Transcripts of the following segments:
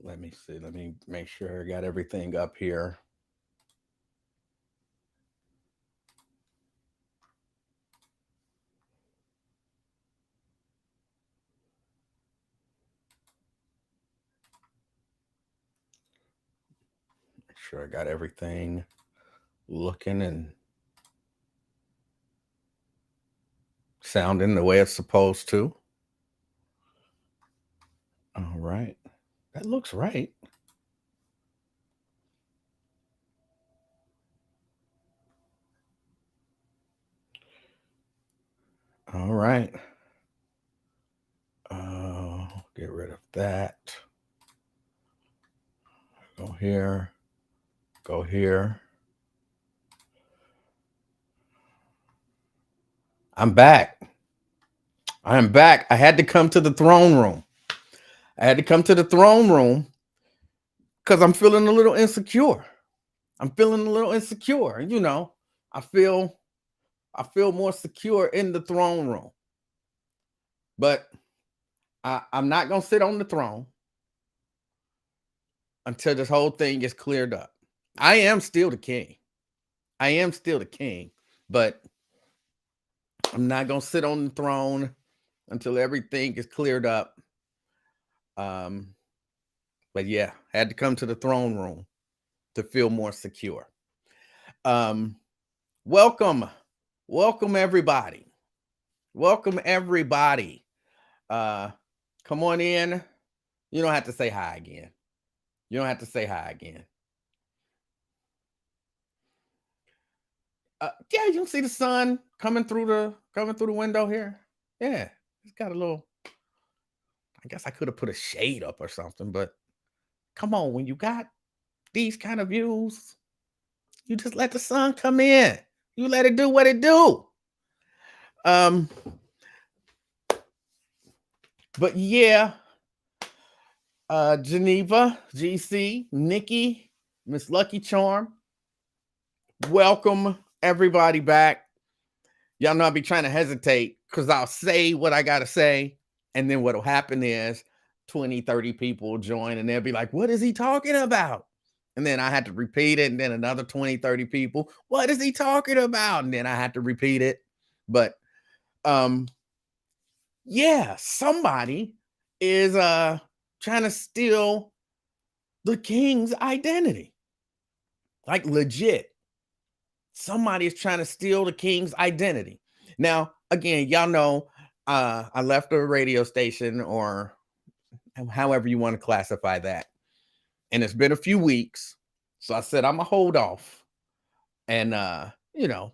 Let me see. Let me make sure I got everything up here. Make sure I got everything looking and sounding the way it's supposed to. All right. That looks right. All right. Get rid of that. Go here. Go here. I'm back. I am back. I had to come to the throne room. I had to come to the throne room because I'm feeling a little insecure. I'm feeling a little insecure. You know, I feel more secure in the throne room. But I'm not gonna sit on the throne until this whole thing gets cleared up. I am still the king. I am still the king, but I'm not gonna sit on the throne until everything is cleared up. Um, but yeah, had to come to the throne room to feel more secure. Um, welcome, welcome everybody. Welcome everybody. Uh, come on in. You don't have to say hi again. You don't have to say hi again. Yeah, you can see the sun coming through the window here. Yeah, it's got a little. I guess I could have put a shade up or something, but come on, when you got these kind of views, you just let the sun come in. You let it do what it do. Um, but yeah, Geneva, GC, Nikki, Miss Lucky Charm, welcome everybody back. Y'all know I'll be trying to hesitate because I'll say what I gotta say, and then what'll happen is 20, 30 people join and they'll be like, what is he talking about? And then I had to repeat it, and then another 20, 30 people, what is he talking about? And then I had to repeat it. But yeah, somebody is trying to steal the king's identity. Like legit. Somebody is trying to steal the king's identity. Now, again, y'all know I left a radio station, or however you want to classify that. And it's been a few weeks. So I said I'm gonna hold off and you know,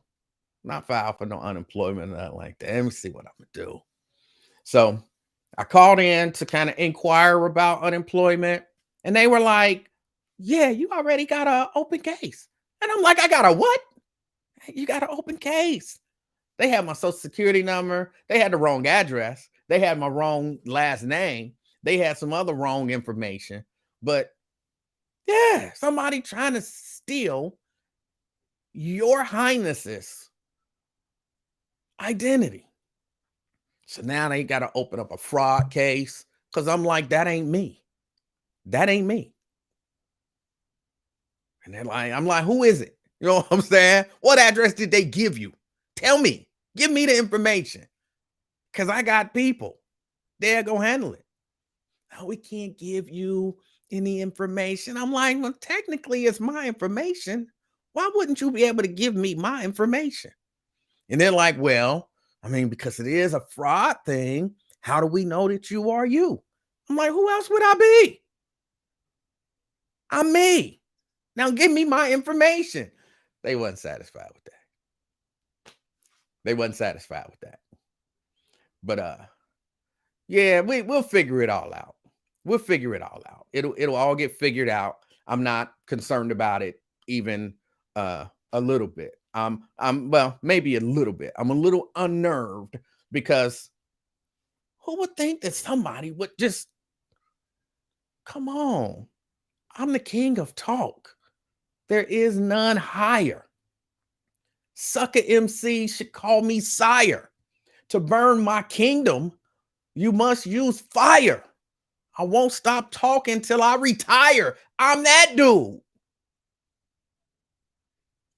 not file for no unemployment or nothing like that. Let me see what I'm gonna do. So I called in to kind of inquire about unemployment, and they were like, yeah, you already got an open case. And I'm like, I got a what? You got an open case. They had my social security number. They had the wrong address. They had my wrong last name. They had some other wrong information. But yeah, somebody trying to steal your highness's identity. So now they got to open up a fraud case because I'm like, that ain't me. That ain't me. And they're like, I'm like, who is it? You know what I'm saying? What address did they give you? Tell me. Give me the information. Because I got people. They're going to handle it. Oh, we can't give you any information. I'm like, well, technically, it's my information. Why wouldn't you be able to give me my information? And they're like, well, I mean, because it is a fraud thing. How do we know that you are you? I'm like, who else would I be? I'm me. Now give me my information. They wasn't satisfied with that. They wasn't satisfied with that. But yeah, we'll figure it all out. We'll figure it all out. It'll all get figured out. I'm not concerned about it even a little bit. I'm well, maybe a little bit. I'm a little unnerved because who would think that somebody would just come on? I'm the king of talk. There is none higher. Sucker MC should call me sire. To burn my kingdom, you must use fire. I won't stop talking till I retire. I'm that dude.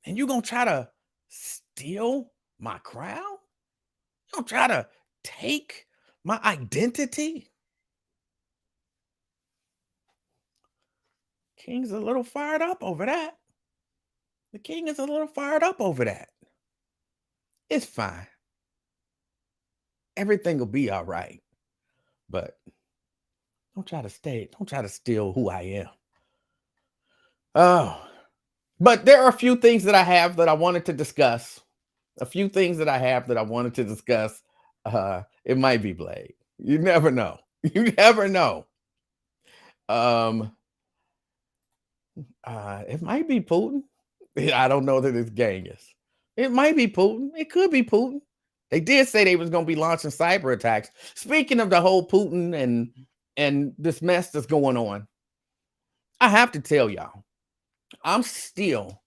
And you gonna try to steal my crown? You gonna try to take my identity? King's a little fired up over that. The king is a little fired up over that. It's fine. Everything will be all right. But don't try to steal who I am. Oh, but there are a few things that I have that I wanted to discuss. A few things that I have that I wanted to discuss. It might be Blade. You never know. You never know. Um, it might be Putin. I don't know that it's Genghis. It might be Putin. It could be Putin. They did say they was going to be launching cyber attacks. Speaking of the whole Putin and this mess that's going on, I have to tell y'all, I'm still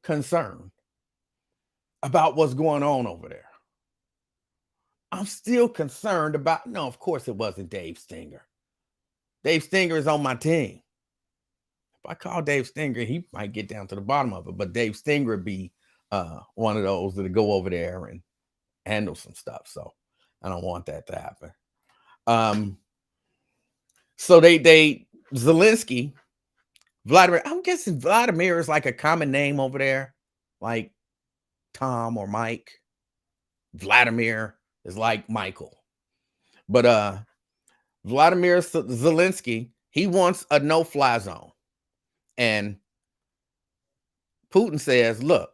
concerned about what's going on over there. I'm still concerned about, no, of course it wasn't Dave Stinger. Dave Stinger is on my team. If I call Dave Stinger, he might get down to the bottom of it, but Dave Stinger would be one of those that go over there and handle some stuff. So I don't want that to happen. So Zelensky, Vladimir, I'm guessing Vladimir is like a common name over there, like Tom or Mike. Vladimir is like Michael. But Vladimir Zelensky, he wants a no-fly zone. And Putin says, look,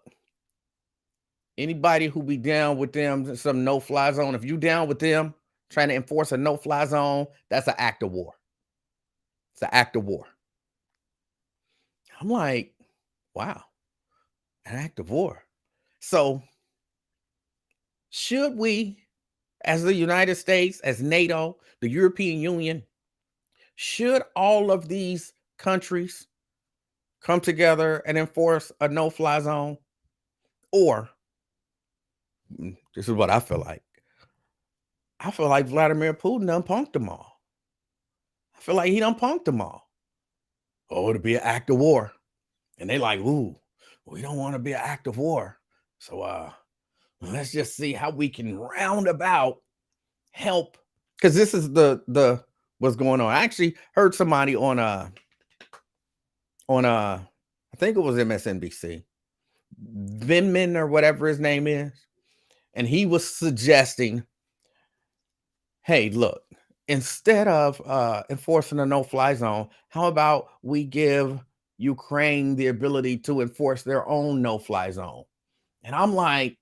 anybody who be down with them, some no-fly zone, if you down with them trying to enforce a no-fly zone, that's an act of war. It's an act of war. I'm like, wow, an act of war. So should we, as the United States, as NATO, the European Union, should all of these countries come together and enforce a no-fly zone? Or, this is what I feel like. I feel like Vladimir Putin done punked them all. I feel like he done punked them all. Oh, it'll be an act of war. And they like, ooh, we don't want to be an act of war. So let's just see how we can roundabout help. Because this is the what's going on. I actually heard somebody on I think it was MSNBC, Vinman or whatever his name is, and he was suggesting, hey, look, instead of enforcing a no-fly zone, how about we give Ukraine the ability to enforce their own no-fly zone? And I'm like,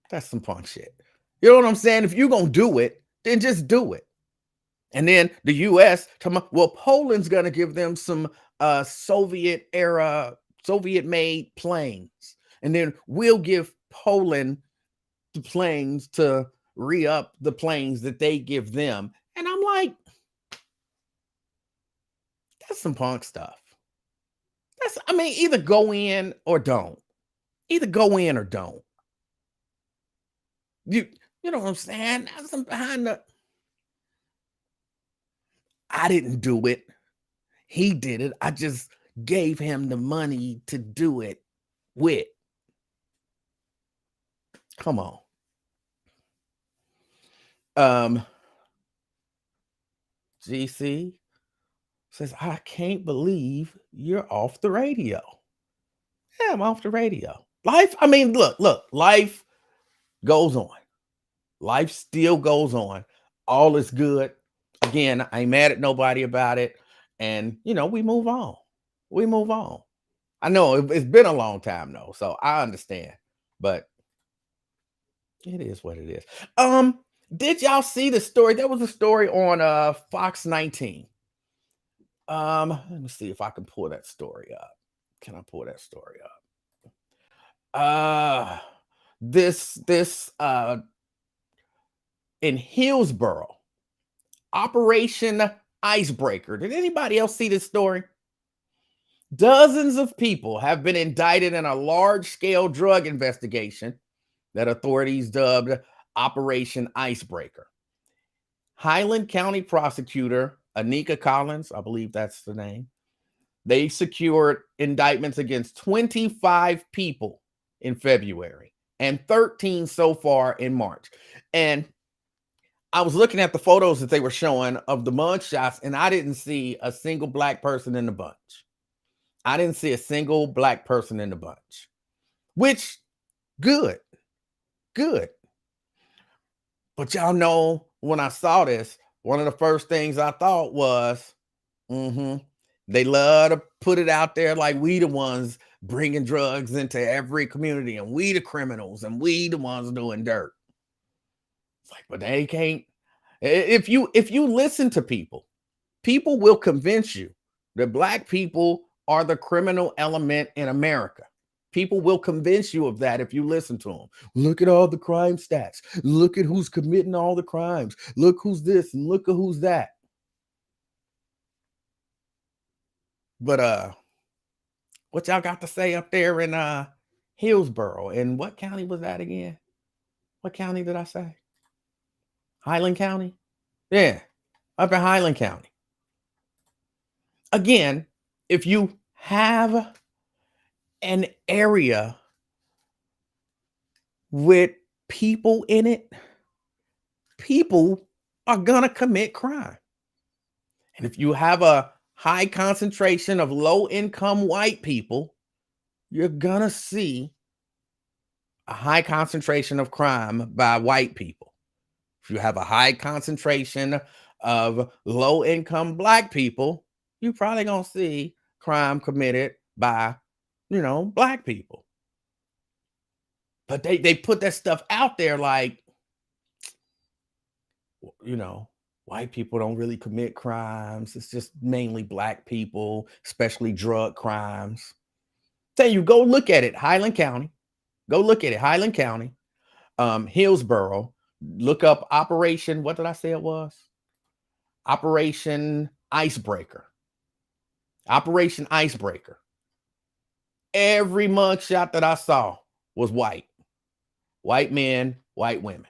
that's some punk shit. You know what I'm saying? If you're gonna do it, then just do it. And then the US, well, Poland's gonna give them some Soviet-made planes. And then we'll give Poland the planes to re-up the planes that they give them. And I'm like, that's some punk stuff. Either go in or don't. Either go in or don't. You know what I'm saying? That's some behind the. I didn't do it. He did it. I just gave him the money to do it with. Come on. GC says, I can't believe you're off the radio. Yeah, I'm off the radio. Life, look, life goes on. Life still goes on. All is good. Again, I ain't mad at nobody about it. And, we move on. We move on. I know it's been a long time, though, so I understand. But it is what it is. Did y'all see the story? There was a story on Fox 19. Let me see if I can pull that story up. Can I pull that story up? This in Hillsborough, Operation Icebreaker. Did anybody else see this story? Dozens of people have been indicted in a large-scale drug investigation that authorities dubbed Operation Icebreaker. Highland County prosecutor Anika Collins, I believe that's the name, they secured indictments against 25 people in February and 13 so far in March. And I was looking at the photos that they were showing of the mug shots, and I didn't see a single black person in the bunch. I didn't see a single black person in the bunch, which good, good. But y'all know when I saw this, one of the first things I thought was, they love to put it out there like we the ones bringing drugs into every community, and we the criminals, and we the ones doing dirt. It's like, but they can't. If you listen to people, people will convince you that black people are the criminal element in America. People will convince you of that if you listen to them. Look at all the crime stats. Look at who's committing all the crimes. Look who's this and look at who's that. But what y'all got to say up there in Hillsborough? And what county was that again? What county did I say? Highland County? Yeah, up in Highland County. Again, if you have an area with people in it, people are gonna commit crime. And if you have a high concentration of low-income white people, you're gonna see a high concentration of crime by white people. If you have a high concentration of low-income black people, you're probably gonna see crime committed by, black people. But they put that stuff out there like, white people don't really commit crimes. It's just mainly black people, especially drug crimes. Tell you, go look at it, Highland County. Go look at it, Highland County, Hillsborough. Look up Operation, what did I say it was? Operation Icebreaker. Operation Icebreaker. Every mugshot that I saw was white. White men, white women.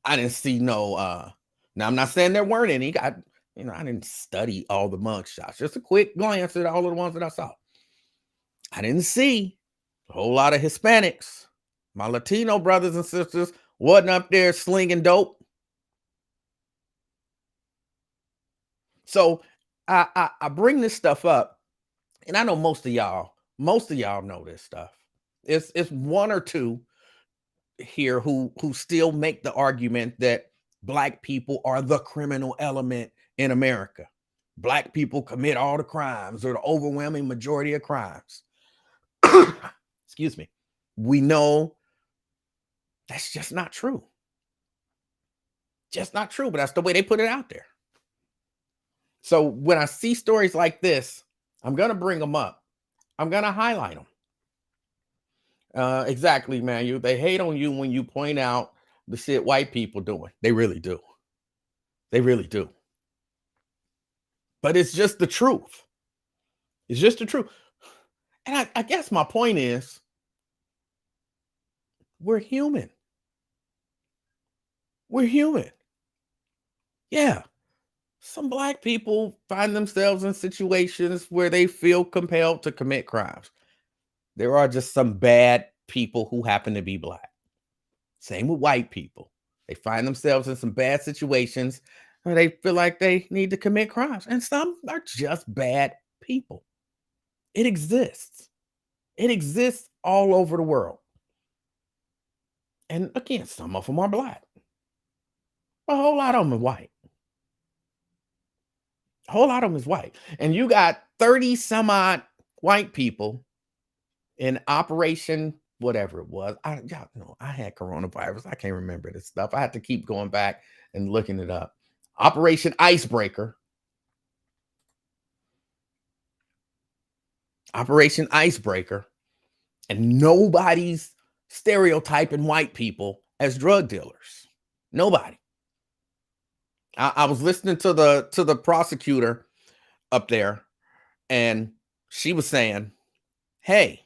I didn't see no, now I'm not saying there weren't any. I didn't study all the mugshots. Just a quick glance at all of the ones that I saw. I didn't see a whole lot of Hispanics. My Latino brothers and sisters wasn't up there slinging dope. So I bring this stuff up, and I know most of y'all know this stuff. It's one or two here who still make the argument that black people are the criminal element in America. Black people commit all the crimes or the overwhelming majority of crimes. Excuse me. We know that's just not true. Just not true, but that's the way they put it out there. So when I see stories like this, I'm going to bring them up. I'm going to highlight them. Exactly, man. They hate on you when you point out the shit white people doing. They really do. They really do. But it's just the truth. It's just the truth. And I guess my point is, we're human. We're human. Yeah. Some black people find themselves in situations where they feel compelled to commit crimes. There are just some bad people who happen to be black. Same with white people. They find themselves in some bad situations where they feel like they need to commit crimes. And some are just bad people. It exists. It exists all over the world. And again, some of them are black. A whole lot of them are white. A whole lot of them is white. And you got 30 some odd white people in Operation whatever it was. I had coronavirus. I can't remember this stuff. I had to keep going back and looking it up. Operation Icebreaker. Operation Icebreaker. And nobody's stereotyping white people as drug dealers. Nobody. I was listening to the prosecutor up there, and she was saying, hey,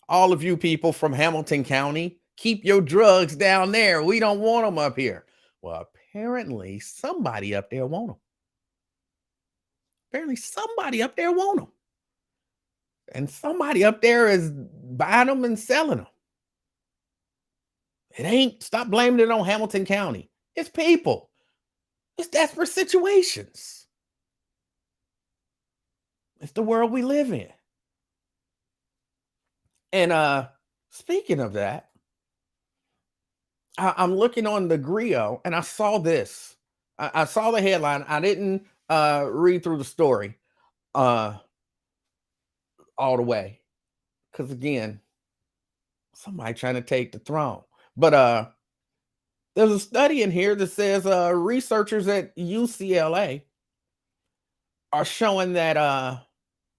all of you people from Hamilton County, keep your drugs down there. We don't want them up here. Well, apparently somebody up there want them. Apparently somebody up there want them. And somebody up there is buying them and selling them. It ain't, stop blaming it on Hamilton County. It's people. It's desperate situations. It's the world we live in. And speaking of that, I'm looking on the Grio and I saw this. I saw the headline. I didn't read through the story uh all the way. Because again, somebody trying to take the throne. But there's a study in here that says researchers at UCLA are showing that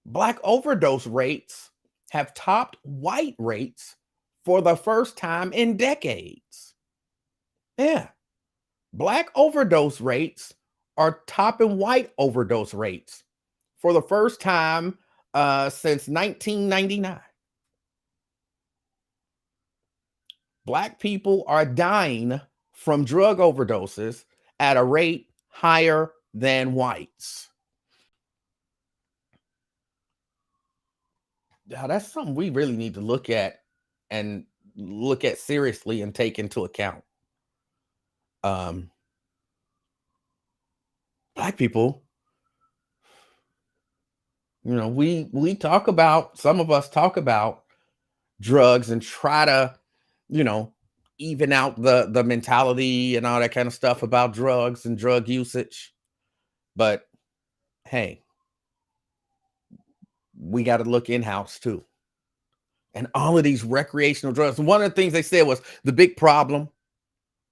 Black overdose rates have topped white rates for the first time in decades. Yeah. Black overdose rates are topping white overdose rates for the first time since 1999. Black people are dying from drug overdoses at a rate higher than whites. Now, that's something we really need to look at and look at seriously and take into account. Black people, we talk about, some of us talk about drugs and try to, you know, even out the mentality and all that kind of stuff about drugs and drug usage. But hey, we got to look in-house too. And all of these recreational drugs. And one of the things they said was the big problem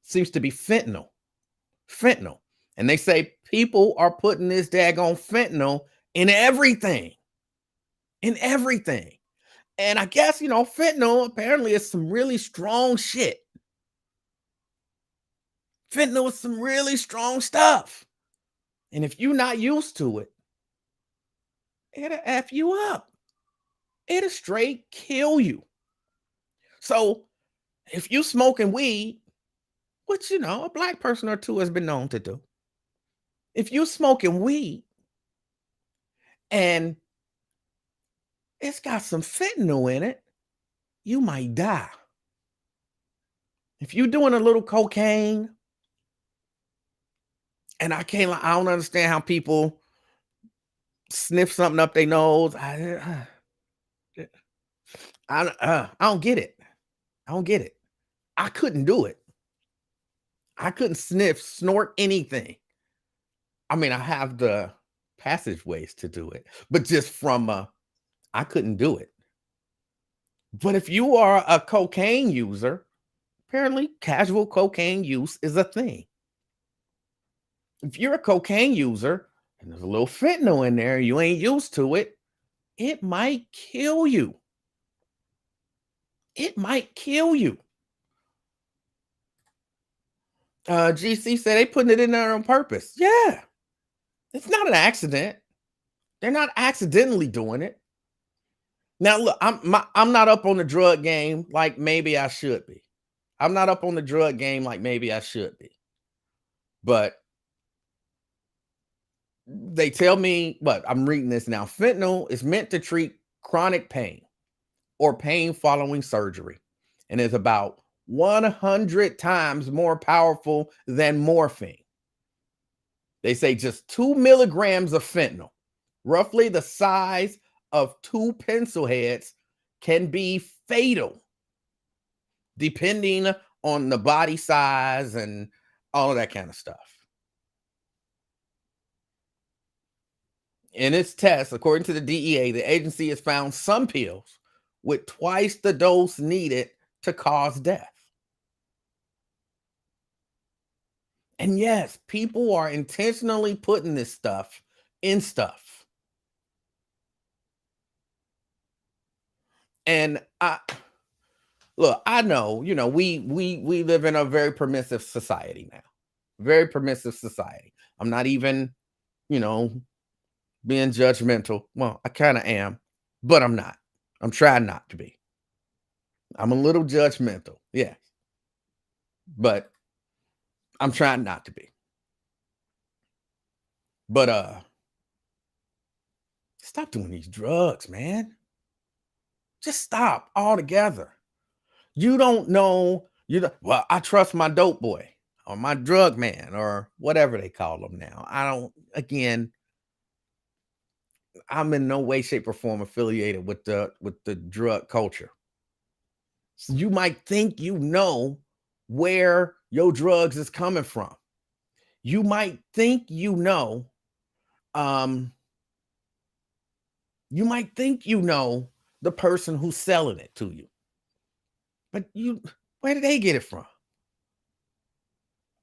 seems to be fentanyl. Fentanyl. And they say people are putting this daggone fentanyl in everything. In everything. And I guess, fentanyl apparently is some really strong shit. Fentanyl is some really strong stuff. And if you're not used to it, it'll F you up. It'll straight kill you. So if you smoking weed, which, a black person or two has been known to do. If you smoking weed and it's got some fentanyl in it, you might die. If you're doing a little cocaine, and I don't understand how people sniff something up their nose. I don't get it. I don't get it. I couldn't do it. I couldn't snort anything. I mean, I have the passageways to do it, but just from I couldn't do it. But if you are a cocaine user, apparently casual cocaine use is a thing. If you're a cocaine user and there's a little fentanyl in there, you ain't used to it, it might kill you. It might kill you. GC said they putting it in there on purpose. Yeah. It's not an accident. They're not accidentally doing it. Now, look, I'm not up on the drug game like maybe I should be. I'm not up on the drug game like maybe I should be. But they tell me, I'm reading this now. Fentanyl is meant to treat chronic pain or pain following surgery and is about 100 times more powerful than morphine. They say just 2 milligrams of fentanyl, roughly the size of 2 pencil heads, can be fatal depending on the body size and all of that kind of stuff. In its tests, according to the DEA, the agency has found some pills with twice the dose needed to cause death. And yes, people are intentionally putting this stuff in stuff. And I know, we live in a very permissive society now. Very permissive society. I'm not even, being judgmental. Well, I kind of am, but I'm not. I'm trying not to be. I'm a little judgmental. Yes. But I'm trying not to be. But stop doing these drugs, man. Just stop altogether. You don't know. You don't, well, I trust my dope boy or my drug man or whatever they call them now. I don't. Again, I'm in no way, shape, or form affiliated with the drug culture. So you might think you know where your drugs is coming from. You might think you know. Um, you might think you know the person who's selling it to you, but where did they get it from?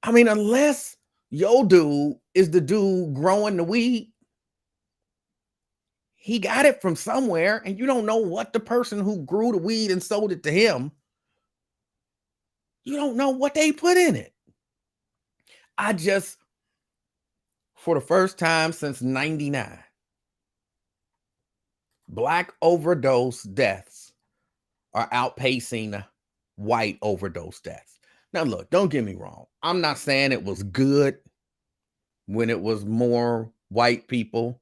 I mean, unless your dude is the dude growing the weed, he got it from somewhere, and you don't know what the person who grew the weed and sold it to him, you don't know what they put in it. I just, for the first time since 99, Black overdose deaths are outpacing white overdose deaths. Now, look, don't get me wrong. I'm not saying it was good when it was more white people,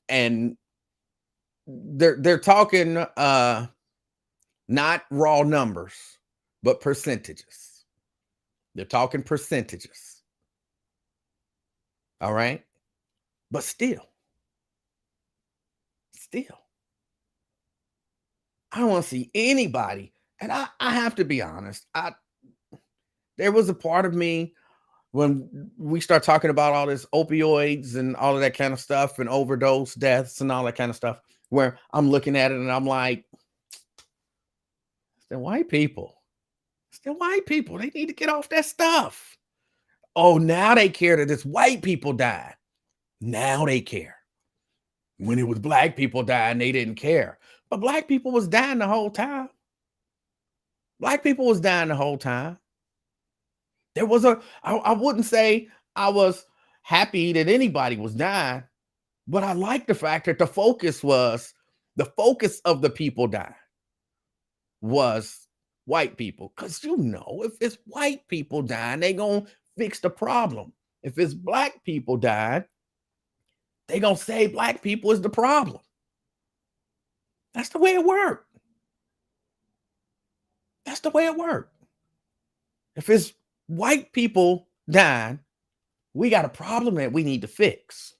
and they're talking not raw numbers, but percentages. They're talking percentages. All right? But still, I don't want to see anybody. And I have to be honest. There was a part of me when we start talking about all this opioids and all of that kind of stuff and overdose deaths and all that kind of stuff, where I'm looking at it and I'm like, it's the white people. It's the white people. They need to get off that stuff. Oh, now they care that it's white people died. Now they care. When it was black people dying, they didn't care. But black people was dying the whole time. Black people was dying the whole time. There was I wouldn't say I was happy that anybody was dying, but I like the fact that the focus of the people dying was white people. Because if it's white people dying, they gonna fix the problem. If it's black people dying, they gonna say black people is the problem. That's the way it worked. That's the way it worked. If it's white people dying, we got a problem that we need to fix.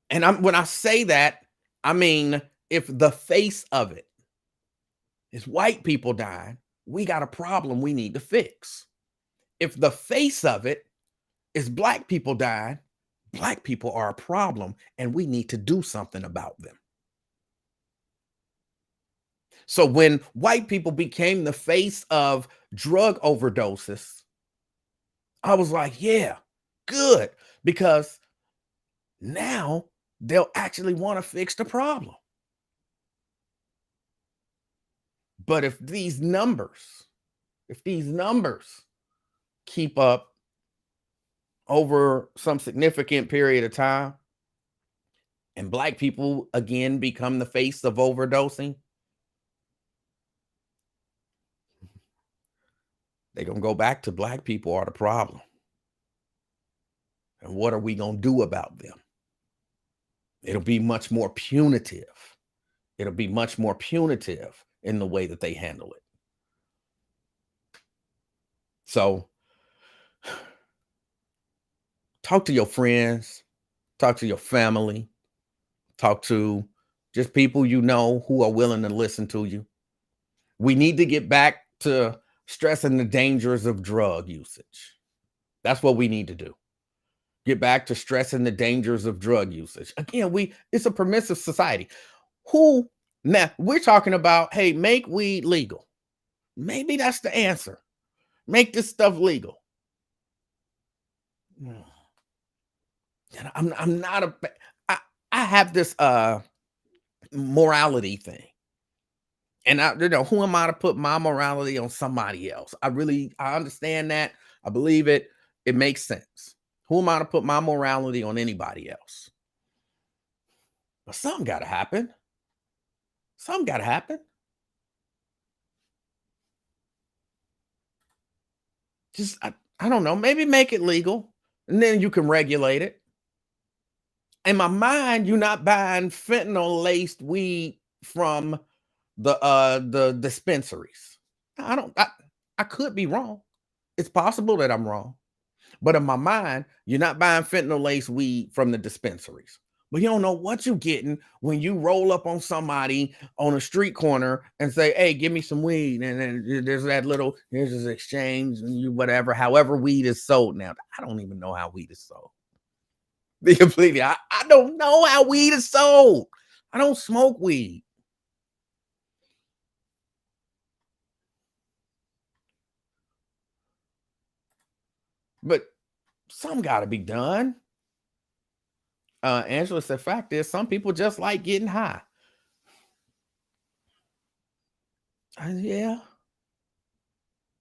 And when I say that, I mean if the face of it is white people dying, we got a problem we need to fix. If the face of it is black people dying, black people are a problem and we need to do something about them. So when white people became the face of drug overdoses, I was like, yeah, good, because now they'll actually want to fix the problem. But if these numbers keep up over some significant period of time and black people again become the face of overdosing, they're going to go back to black people are the problem. And what are we going to do about them? It'll be much more punitive. It'll be much more punitive in the way that they handle it. So talk to your friends, talk to your family, talk to just people you know who are willing to listen to you. We need to get back to stressing the dangers of drug usage. That's what we need to do. Get back to stressing the dangers of drug usage. Again, it's a permissive society. Now we're talking about, hey, make weed legal. Maybe that's the answer. Make this stuff legal. I'm not I have this morality thing. And who am I to put my morality on somebody else? I understand that. I believe it. It makes sense. Who am I to put my morality on anybody else? But something got to happen. Something got to happen. I don't know, maybe make it legal and then you can regulate it. In my mind, you're not buying fentanyl laced weed from the dispensaries. I could be wrong. It's possible that I'm wrong. But in my mind, you're not buying fentanyl laced weed from the dispensaries. But you don't know what you're getting when you roll up on somebody on a street corner and say, "Hey, give me some weed." And then there's that little, here's this exchange and you whatever, however weed is sold now. I don't even know how weed is sold. Be completely, I don't know how weed is sold. I don't smoke weed. But some got to be done. Angela said, fact is, some people just like getting high. Yeah,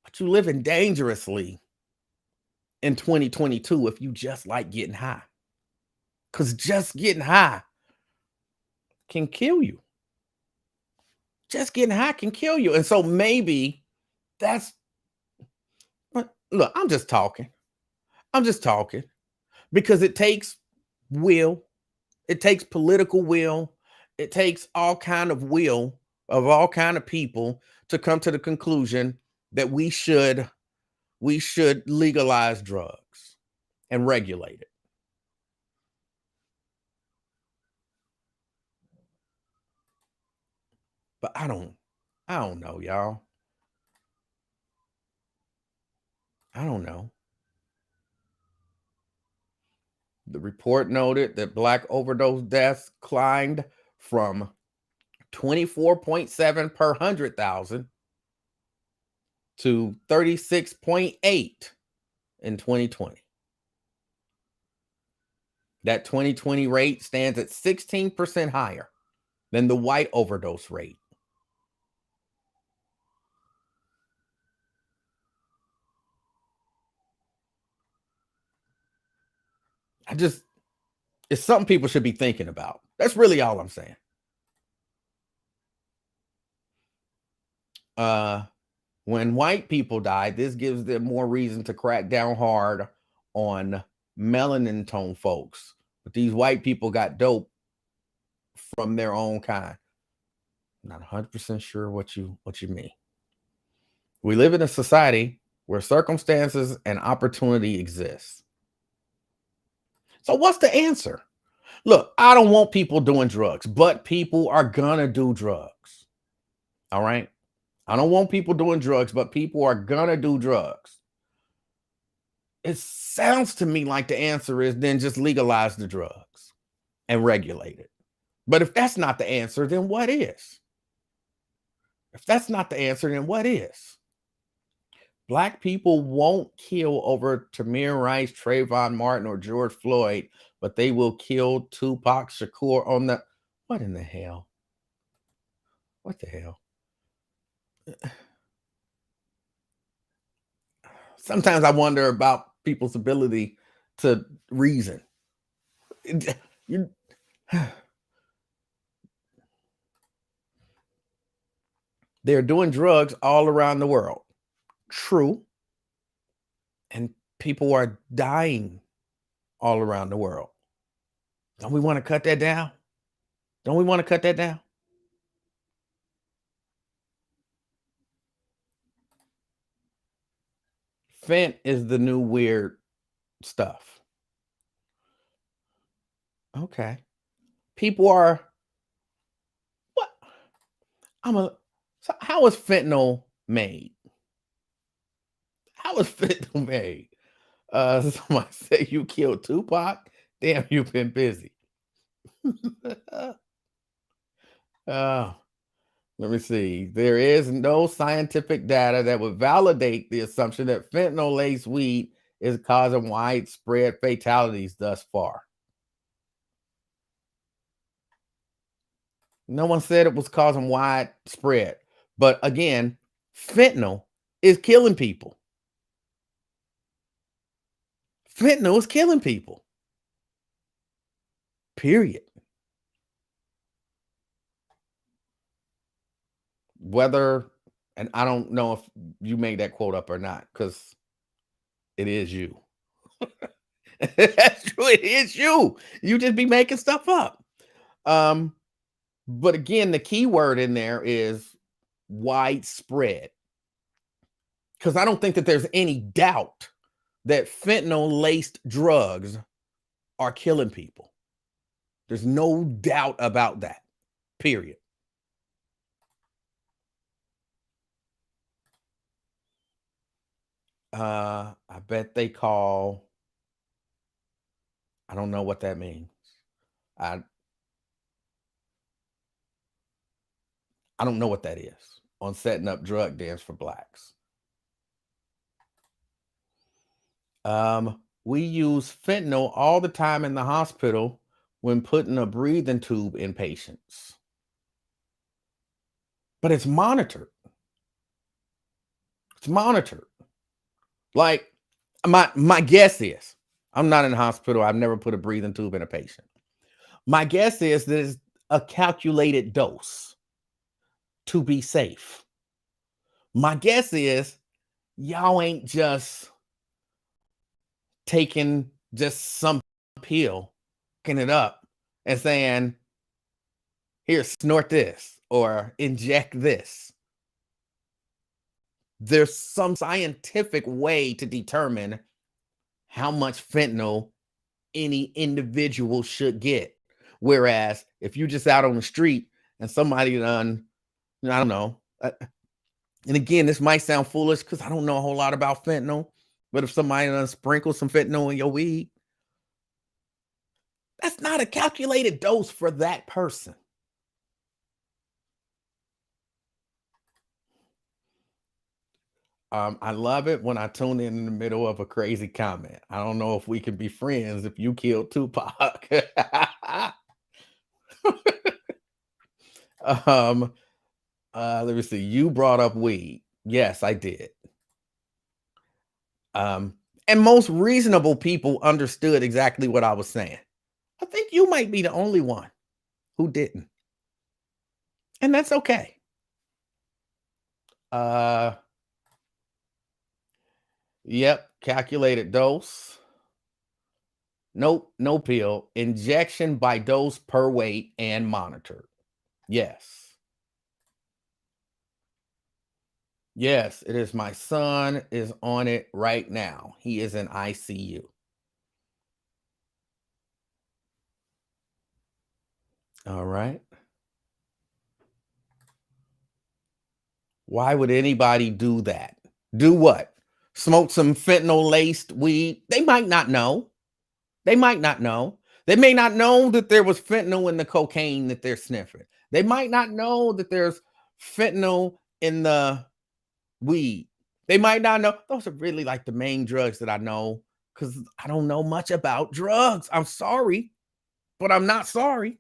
but you living dangerously in 2022 if you just like getting high. Because just getting high can kill you. Just getting high can kill you. And so maybe that's, look, I'm just talking. I'm just talking because it takes will. It takes political will. It takes all kind of will of all kind of people to come to the conclusion that we should legalize drugs and regulate it. But I don't know, y'all. I don't know. The report noted that Black overdose deaths climbed from 24.7 per 100,000 to 36.8 in 2020. That 2020 rate stands at 16% higher than the white overdose rate. It's something people should be thinking about. That's really all I'm saying. Uh, when white people die, this gives them more reason to crack down hard on melanin tone folks. But these white people got dope from their own kind. I'm not 100% sure what you mean. We live in a society where circumstances and opportunity exist. So what's the answer? Look, I don't want people doing drugs, but people are gonna do drugs. All right? I don't want people doing drugs, but people are gonna do drugs. It sounds to me like the answer is then just legalize the drugs and regulate it. But if that's not the answer, then what is? If that's not the answer, then what is? Black people won't kill over Tamir Rice, Trayvon Martin, or George Floyd, but they will kill Tupac Shakur on the. What in the hell? What the hell? Sometimes I wonder about people's ability to reason. You- They're doing drugs all around the world. True. And people are dying all around the world. Don't we want to cut that down? Don't we want to cut that down? Fent is the new weird stuff. Okay. People are what? I'm a so how is fentanyl made? How is fentanyl made? Somebody say you killed Tupac. Damn, you've been busy. uh, Let me see. There is no scientific data that would validate the assumption that fentanyl laced weed is causing widespread fatalities thus far. No one said it was causing widespread. But again, fentanyl is killing people. Fentanyl is killing people. Period. Whether, and I don't know if you made that quote up or not, because It is you. That's true. It is you. You just be making stuff up. Um, but again, the key word in there is widespread. Because I don't think that there's any doubt that fentanyl laced drugs are killing people. There's no doubt about that. Period. I bet they call. I don't know what that means. I I don't know what that is on setting up drug dens for blacks. We use fentanyl all the time in the hospital when putting a breathing tube in patients, but it's monitored. It's monitored. Like my guess is, I'm not in the hospital. I've never put a breathing tube in a patient. My guess is that it's a calculated dose to be safe. My guess is y'all ain't just taking just some pill, picking it up and saying, here, snort this or inject this. There's some scientific way to determine how much fentanyl any individual should get. Whereas if you're just out on the street and somebody done, I don't know. And again, this might sound foolish because I don't know a whole lot about fentanyl. But if somebody done sprinkle some fentanyl in your weed, that's not a calculated dose for that person. I love it when I tune in the middle of a crazy comment. I don't know if we can be friends if you killed Tupac. um, let me see. You brought up weed. Yes, I did. And most reasonable people understood exactly what I was saying. I think you might be the only one who didn't. And that's okay. Yep, calculated dose. Nope, no pill. Injection by dose per weight and monitored. Yes. Yes, it is. My son is on it right now. He is in ICU. All right. Why would anybody do that? Do what? Smoke some fentanyl laced weed? They might not know. They might not know. They may not know that there was fentanyl in the cocaine that they're sniffing. They might not know that there's fentanyl in the weed. They might not know. Those are really like the main drugs that I know because I don't know much about drugs. I'm sorry, but I'm not sorry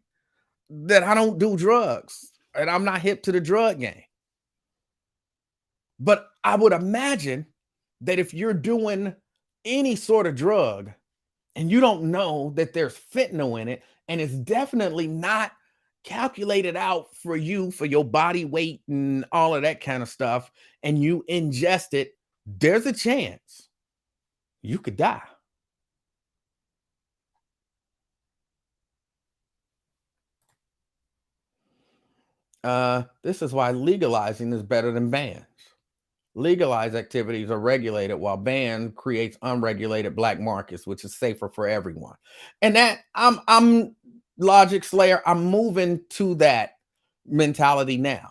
that I don't do drugs and I'm not hip to the drug game. But I would imagine that if you're doing any sort of drug and you don't know that there's fentanyl in it, and it's definitely not calculated out for you for your body weight and all of that kind of stuff, and you ingest it, there's a chance you could die. This is why legalizing is better than bans. Legalized activities are regulated while ban creates unregulated black markets, which is safer for everyone. And that I'm Logic Slayer. I'm moving to that mentality now.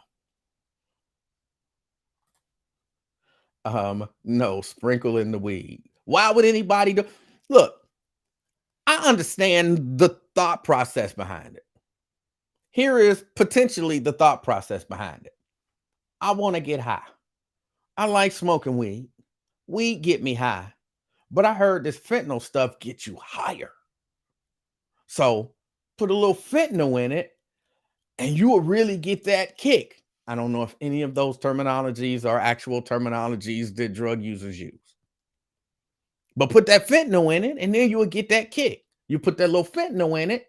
No, sprinkle in the weed. Why would anybody do? Look, I understand the thought process behind it. Here is potentially the thought process behind it. I want to get high. I like smoking weed. Weed get me high. But I heard this fentanyl stuff gets you higher. So put a little fentanyl in it and you will really get that kick. I don't know if any of those terminologies are actual terminologies that drug users use. But put that fentanyl in it and then you will get that kick. You put that little fentanyl in it,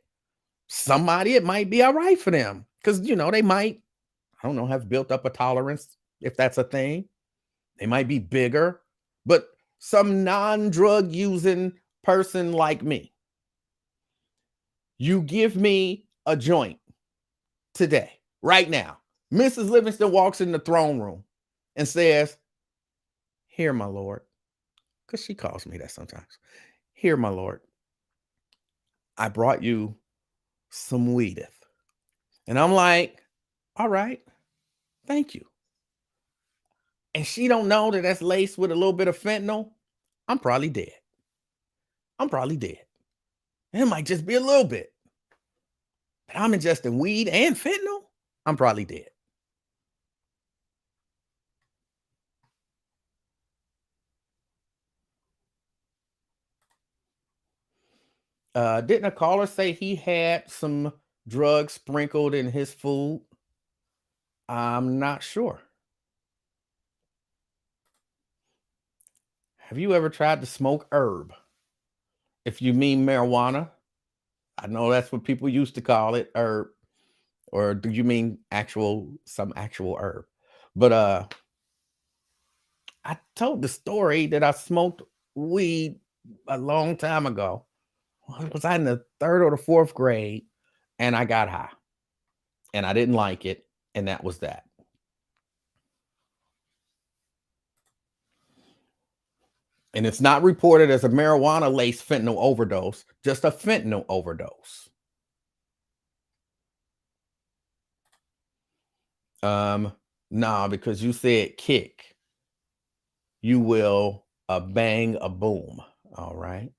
somebody, it might be all right for them. Because, they might, I don't know, have built up a tolerance, if that's a thing. They might be bigger. But some non-drug using person like me. You give me a joint today, right now. Mrs. Livingston walks in the throne room and says, "Here, my lord," because she calls me that sometimes. "Here, my lord, I brought you some weedeth." And I'm like, "All right, thank you." And she don't know that that's laced with a little bit of fentanyl. I'm probably dead. I'm probably dead. And it might just be a little bit. But I'm ingesting weed and fentanyl. I'm probably dead. Didn't a caller say he had some drugs sprinkled in his food? I'm not sure. Have you ever tried to smoke herb? If you mean marijuana, I know that's what people used to call it, herb. Or do you mean some actual herb? But I told the story that I smoked weed a long time ago. Was I in the third or the fourth grade? And I got high, and I didn't like it, and that was that. And it's not reported as a marijuana laced fentanyl overdose, just a fentanyl overdose. Um, nah, because you said kick, you will bang a boom. All right.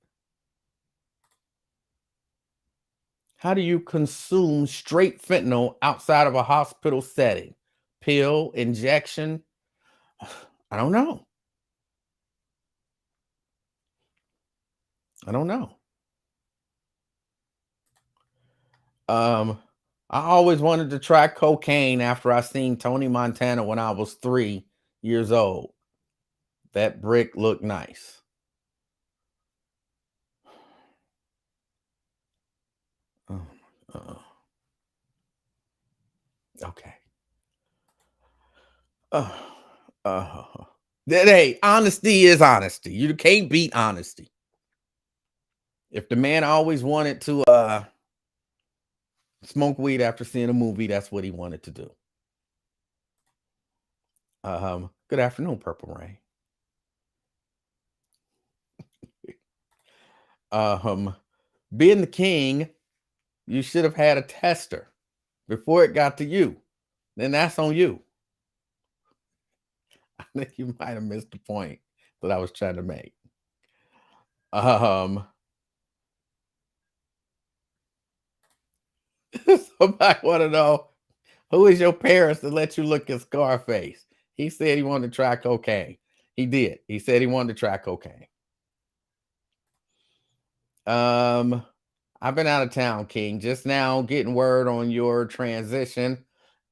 How do you consume straight fentanyl outside of a hospital setting? Pill, injection? I don't know. I don't know. Um, I always wanted to try cocaine after I seen Tony Montana when I was 3 years old. That brick looked nice. Oh, okay. Uh, uh, hey, honesty is honesty. You can't beat honesty. If the man always wanted to smoke weed after seeing a movie, that's what he wanted to do. Good afternoon, Purple Rain. Um, being the king, you should have had a tester before it got to you. Then that's on you. I think you might have missed the point that I was trying to make. Um, Somebody want to know, who is your parents to let you look at Scarface? He said he wanted to try cocaine. He did. He said he wanted to try cocaine. Um, I've been out of town, King. Just now getting word on your transition.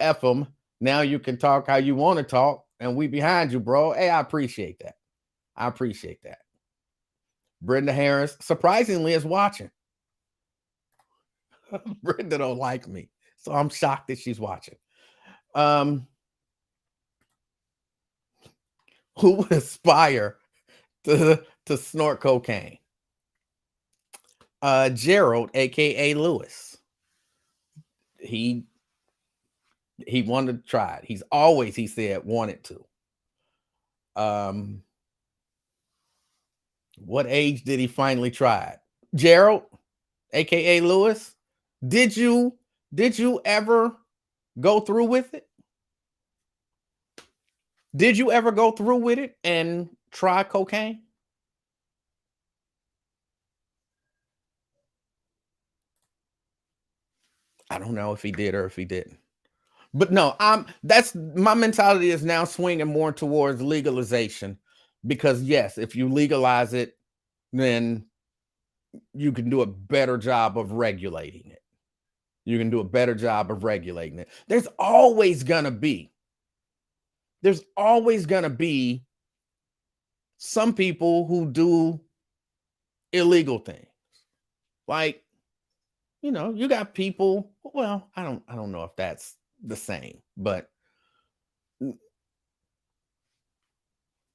F them. Now you can talk how you want to talk, and we behind you, bro. Hey, I appreciate that. I appreciate that. Brenda Harris, surprisingly, is watching. Brenda don't like me, so I'm shocked that she's watching. Um, who would aspire to snort cocaine? Gerald, aka Lewis. He wanted to try it. He's always, he said, wanted to. What age did he finally try it? Gerald, aka Lewis, did you ever go through with it? Did you ever go through with it and try cocaine? I don't know if he did or if he didn't. But no, that's my mentality is now swinging more towards legalization, because yes, if you legalize it, then you can do a better job of regulating it. You can do a better job of regulating it. There's always going to be some people who do illegal things. Like, you got people, well, I don't know if that's the same, but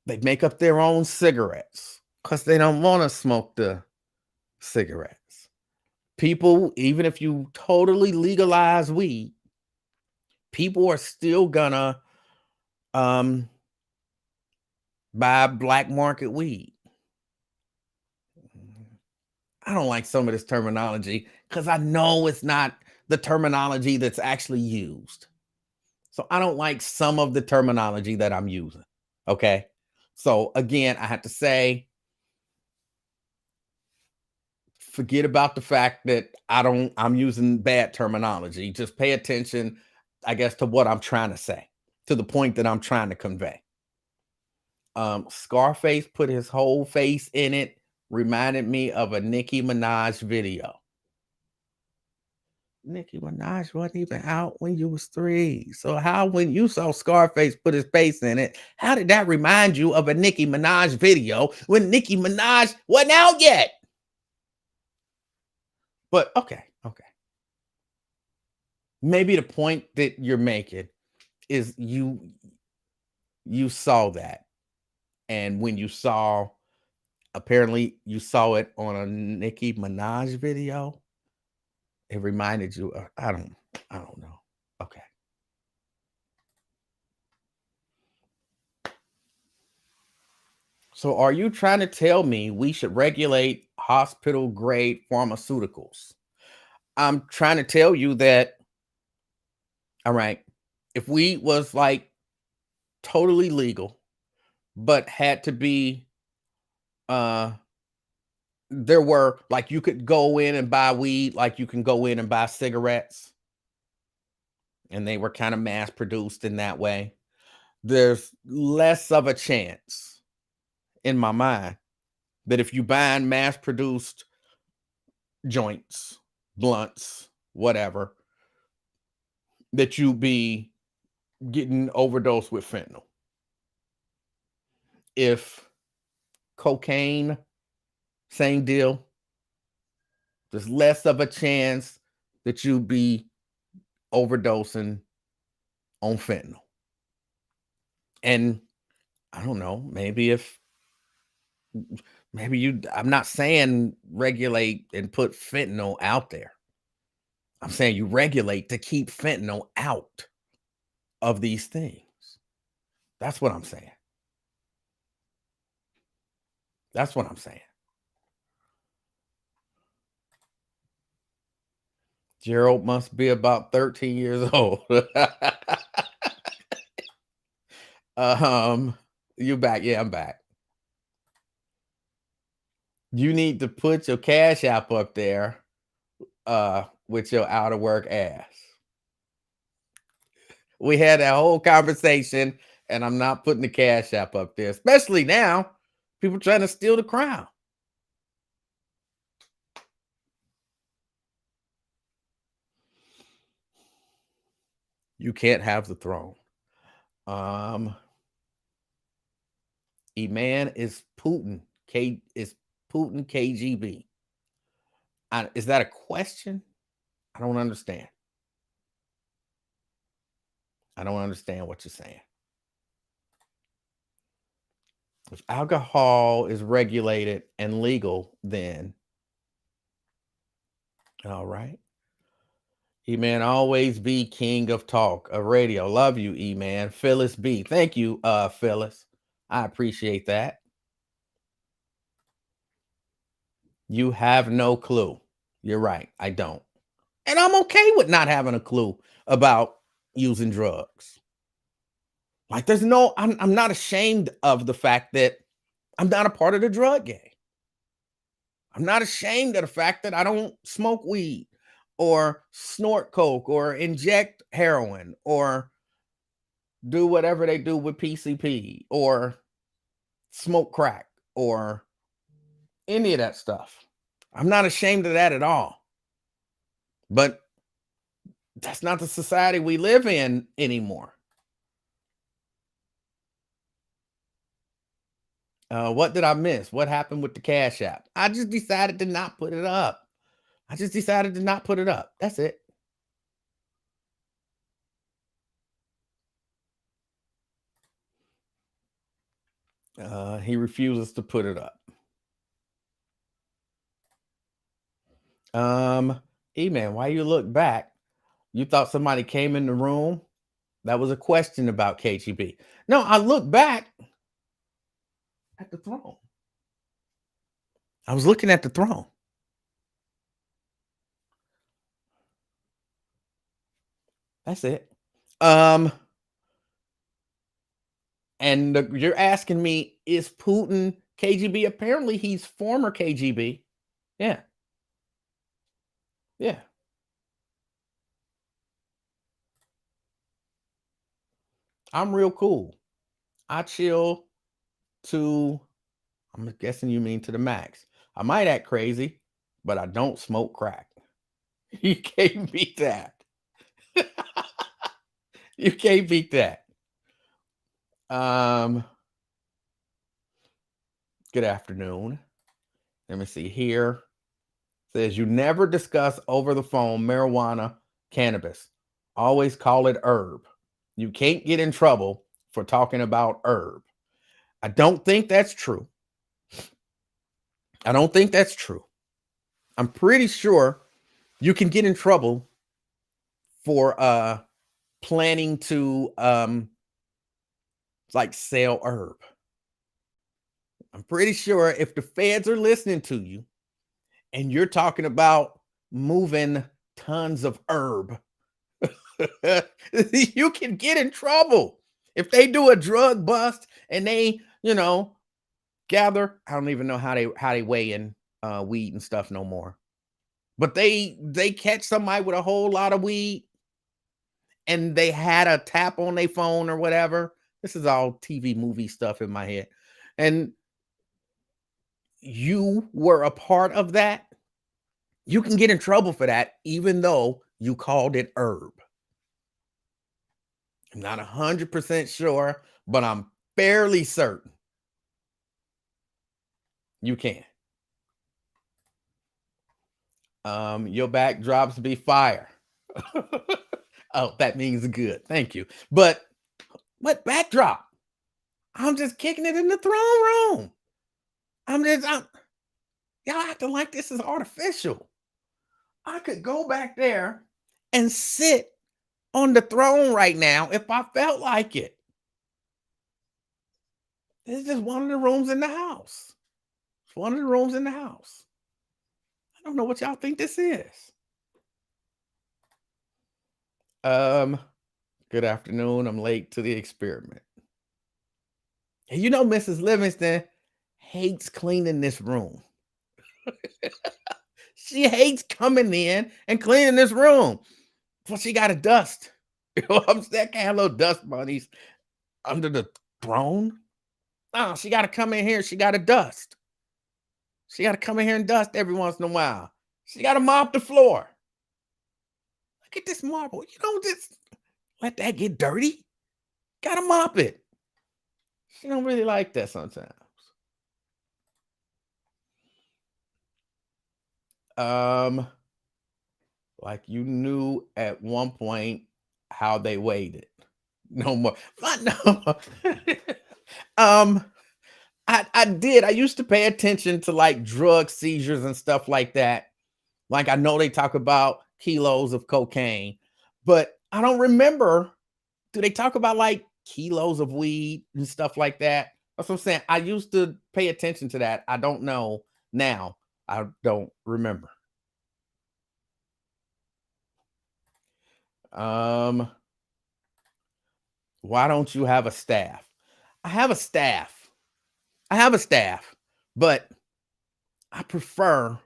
They make up their own cigarettes because they don't want to smoke the cigarettes. People, even if you totally legalize weed, people are still gonna buy black market weed. I don't like some of this terminology because I know it's not the terminology that's actually used. So I don't like some of the terminology that I'm using. Okay. So again, I have to say, forget about the fact that I'm using bad terminology. Just pay attention, I guess, to what I'm trying to say, to the point that I'm trying to convey. Scarface put his whole face in it, reminded me of a Nicki Minaj video. Nicki Minaj wasn't even out when you was 3. So how, when you saw Scarface put his face in it, how did that remind you of a Nicki Minaj video when Nicki Minaj wasn't out yet? But okay. Maybe the point that you're making is you saw that. And when you saw, apparently you saw it on a Nicki Minaj video, it reminded you of, I don't know. Okay. So are you trying to tell me we should regulate hospital grade pharmaceuticals? I'm trying to tell you that, all right, if we was like totally legal, but had to be, there were, like, you could go in and buy weed like you can go in and buy cigarettes, and they were kind of mass produced in that way. There's less of a chance in my mind that if you buy mass produced joints, blunts, whatever, that you be getting overdosed with fentanyl. If cocaine, same deal, there's less of a chance that you be overdosing on fentanyl. And I don't know, maybe I'm not saying regulate and put fentanyl out there. I'm saying you regulate to keep fentanyl out of these things. That's what I'm saying. That's what I'm saying. Gerald must be about 13 years old. You back? Yeah, I'm back. You need to put your Cash App up there with your out of work ass. We had that whole conversation, and I'm not putting the Cash App up there, especially now. People trying to steal the crown. You can't have the throne. Eman is Putin. Is Putin KGB? Is that a question? I don't understand. I don't understand what you're saying. If alcohol is regulated and legal, then all right. E-Man, always be king of talk, of radio. Love you, E-Man. Phyllis B. Thank you, Phyllis. I appreciate that. You have no clue. You're right. I don't. And I'm okay with not having a clue about using drugs. Like, I'm not ashamed of the fact that I'm not a part of the drug game. I'm not ashamed of the fact that I don't smoke weed or snort coke or inject heroin or do whatever they do with PCP or smoke crack or any of that stuff. I'm not ashamed of that at all. But that's not the society we live in anymore. What did I miss? What happened with the Cash App? I just decided to not put it up. That's it. He refuses to put it up. E-Man, why you look back? You thought somebody came in the room? That was a question about KGB. No, I look back at the throne. I was looking at the throne. That's it. Um, and you're asking me, is Putin KGB? Apparently, he's former KGB. Yeah, yeah. I'm real cool. I chill to, I'm guessing you mean to the max. I might act crazy, but I don't smoke crack. You can't beat that. You can't beat that. Um, Good afternoon. Let me see here. Says you never discuss over the phone marijuana, cannabis. Always call it herb. You can't get in trouble for talking about herb. I don't think that's true. I don't think that's true. I'm pretty sure you can get in trouble for planning to like sell herb. I'm pretty sure if the feds are listening to you and you're talking about moving tons of herb, you can get in trouble. If they do a drug bust and they, gather, I don't even know how they weigh in weed and stuff no more. But they catch somebody with a whole lot of weed and they had a tap on their phone or whatever. This is all TV movie stuff in my head. And you were a part of that, you can get in trouble for that, even though you called it herb. I'm not 100% sure, but I'm fairly certain you can. Your backdrops be fire. Oh, that means good. Thank you. But what backdrop? I'm just kicking it in the throne room. Y'all acting like this is artificial. I could go back there and sit on the throne right now if I felt like it. This is just one of the rooms in the house. It's one of the rooms in the house. I don't know what y'all think this is. Um, Good afternoon. I'm late to the experiment. And Mrs. Livingston hates cleaning this room. She hates coming in and cleaning this room. Well, she got to dust. You know what I'm saying? Can't have little dust bunnies under the throne. No, she got to come in here. She got to dust. She got to come in here and dust every once in a while. She got to mop the floor. Look at this marble. You don't just let that get dirty. Got to mop it. She don't really like that sometimes. Like you knew at one point how they weighed it. No more. No. um, I did. I used to pay attention to like drug seizures and stuff like that. Like I know they talk about kilos of cocaine, but I don't remember. Do they talk about like kilos of weed and stuff like that? That's what I'm saying. I used to pay attention to that. I don't know now. I don't remember. Um, why don't you have a staff? I have a staff. I have a staff, but I prefer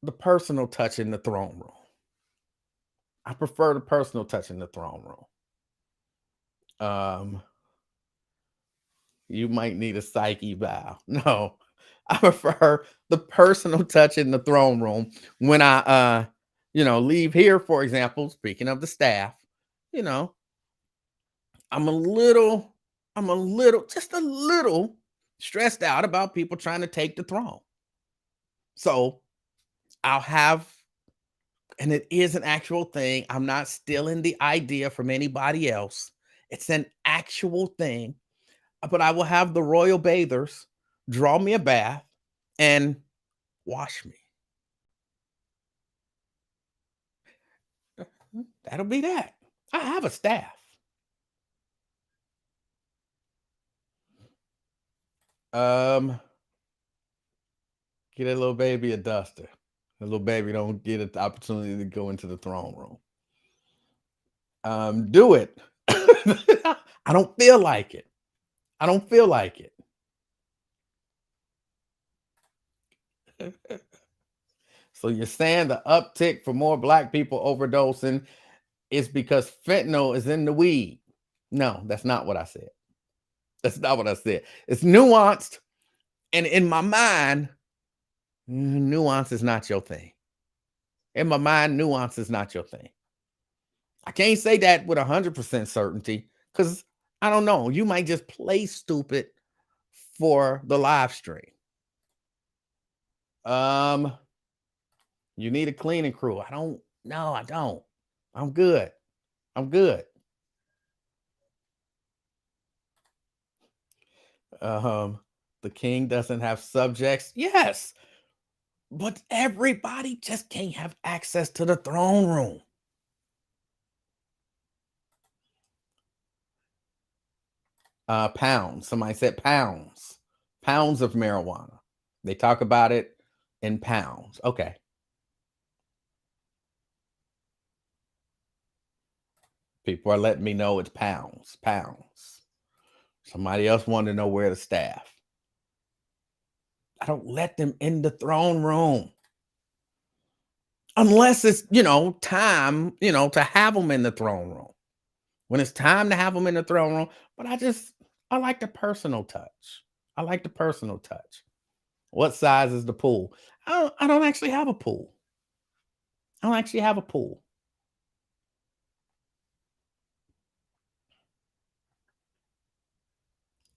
the personal touch in the throne room. I prefer the personal touch in the throne room. Um, you might need a psyche valve. No, I prefer the personal touch in the throne room when I leave here, for example, speaking of the staff, you know, I'm a little, just a little stressed out about people trying to take the throne. So I'll have, and it is an actual thing. I'm not stealing the idea from anybody else. It's an actual thing. but I will have the royal bathers draw me a bath and wash me. That'll be that. I have a staff. Um, get a little baby a duster. A little baby don't get an opportunity to go into the throne room. Do it. I don't feel like it. I don't feel like it. So you're saying the uptick for more black people overdosing is because fentanyl is in the weed? No, that's not what I said. That's not what I said. It's nuanced, and in my mind, nuance is not your thing. In my mind, nuance is not your thing. I can't say that with 100% certainty because I don't know. You might just play stupid for the live stream. Um, you need a cleaning crew. I don't. No, I don't. I'm good. I'm good. Um, the king doesn't have subjects. Yes, but everybody just can't have access to the throne room. Pounds. Somebody said pounds. Pounds of marijuana. They talk about it in pounds. Okay. People are letting me know it's pounds. Pounds. Somebody else wanted to know where the staff. I don't let them in the throne room unless it's, time, to have them in the throne room. When it's time to have them in the throne room, but I like the personal touch. I like the personal touch. What size is the pool? I don't actually have a pool. I don't actually have a pool.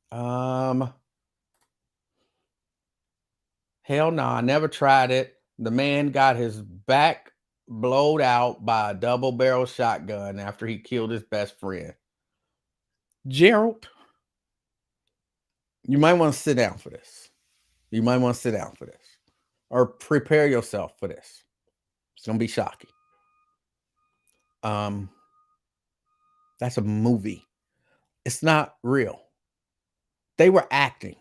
Um, Hell no, I never tried it. The man got his back blowed out by a double barrel shotgun after he killed his best friend. Gerald, you might want to sit down for this. You might want to sit down for this. Or prepare yourself for this. It's gonna be shocking. Um, that's a movie. It's not real. They were acting.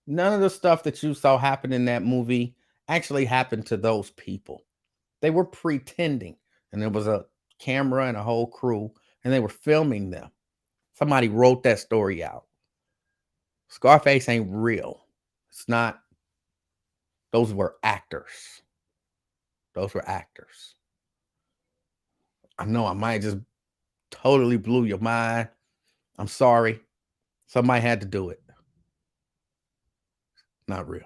None of the stuff that you saw happen in that movie actually happened to those people. They were pretending, and there was a camera and a whole crew, and they were filming them. Somebody wrote that story out. Scarface ain't real. It's not. Those were actors. Those were actors. I know I might just totally blew your mind. I'm sorry. Somebody had to do it. Not real.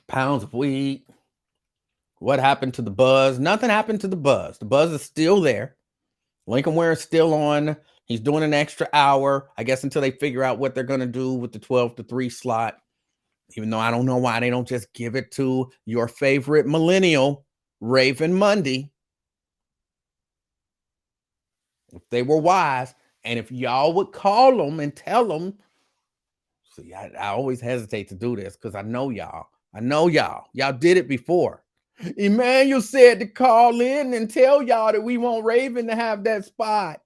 Pounds of weed. What happened to the buzz? Nothing happened to the buzz. The buzz is still there. Lincoln Ware is still on. He's doing an extra hour, I guess, until they figure out what they're going to do with the 12 to 3 slot. Even though I don't know why they don't just give it to your favorite millennial, Raven Monday. If they were wise, and if y'all would call them and tell them, see, I always hesitate to do this because I know y'all. I know y'all. Y'all did it before. Emanuel said to call in and tell y'all that we want Raven to have that spot.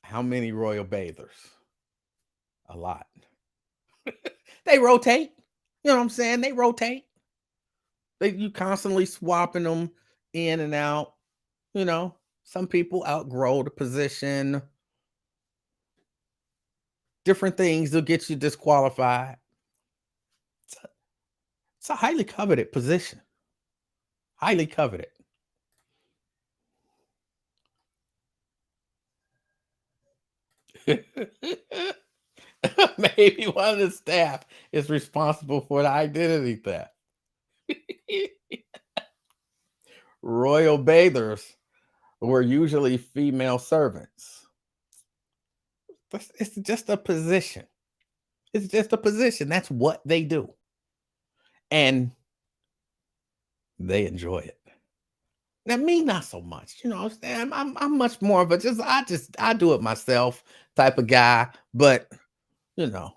How many royal bathers? A lot. They rotate. You know what I'm saying? They rotate. You constantly swapping them in and out. Some people outgrow the position. Different things will get you disqualified. It's a highly coveted position. Highly coveted. Maybe one of the staff is responsible for the identity theft. Royal bathers were usually female servants. It's just a position. It's just a position. That's what they do. And They enjoy it. Now, me, not so much. You know what I'm saying? I'm much more of a I do it myself type of guy. But you know,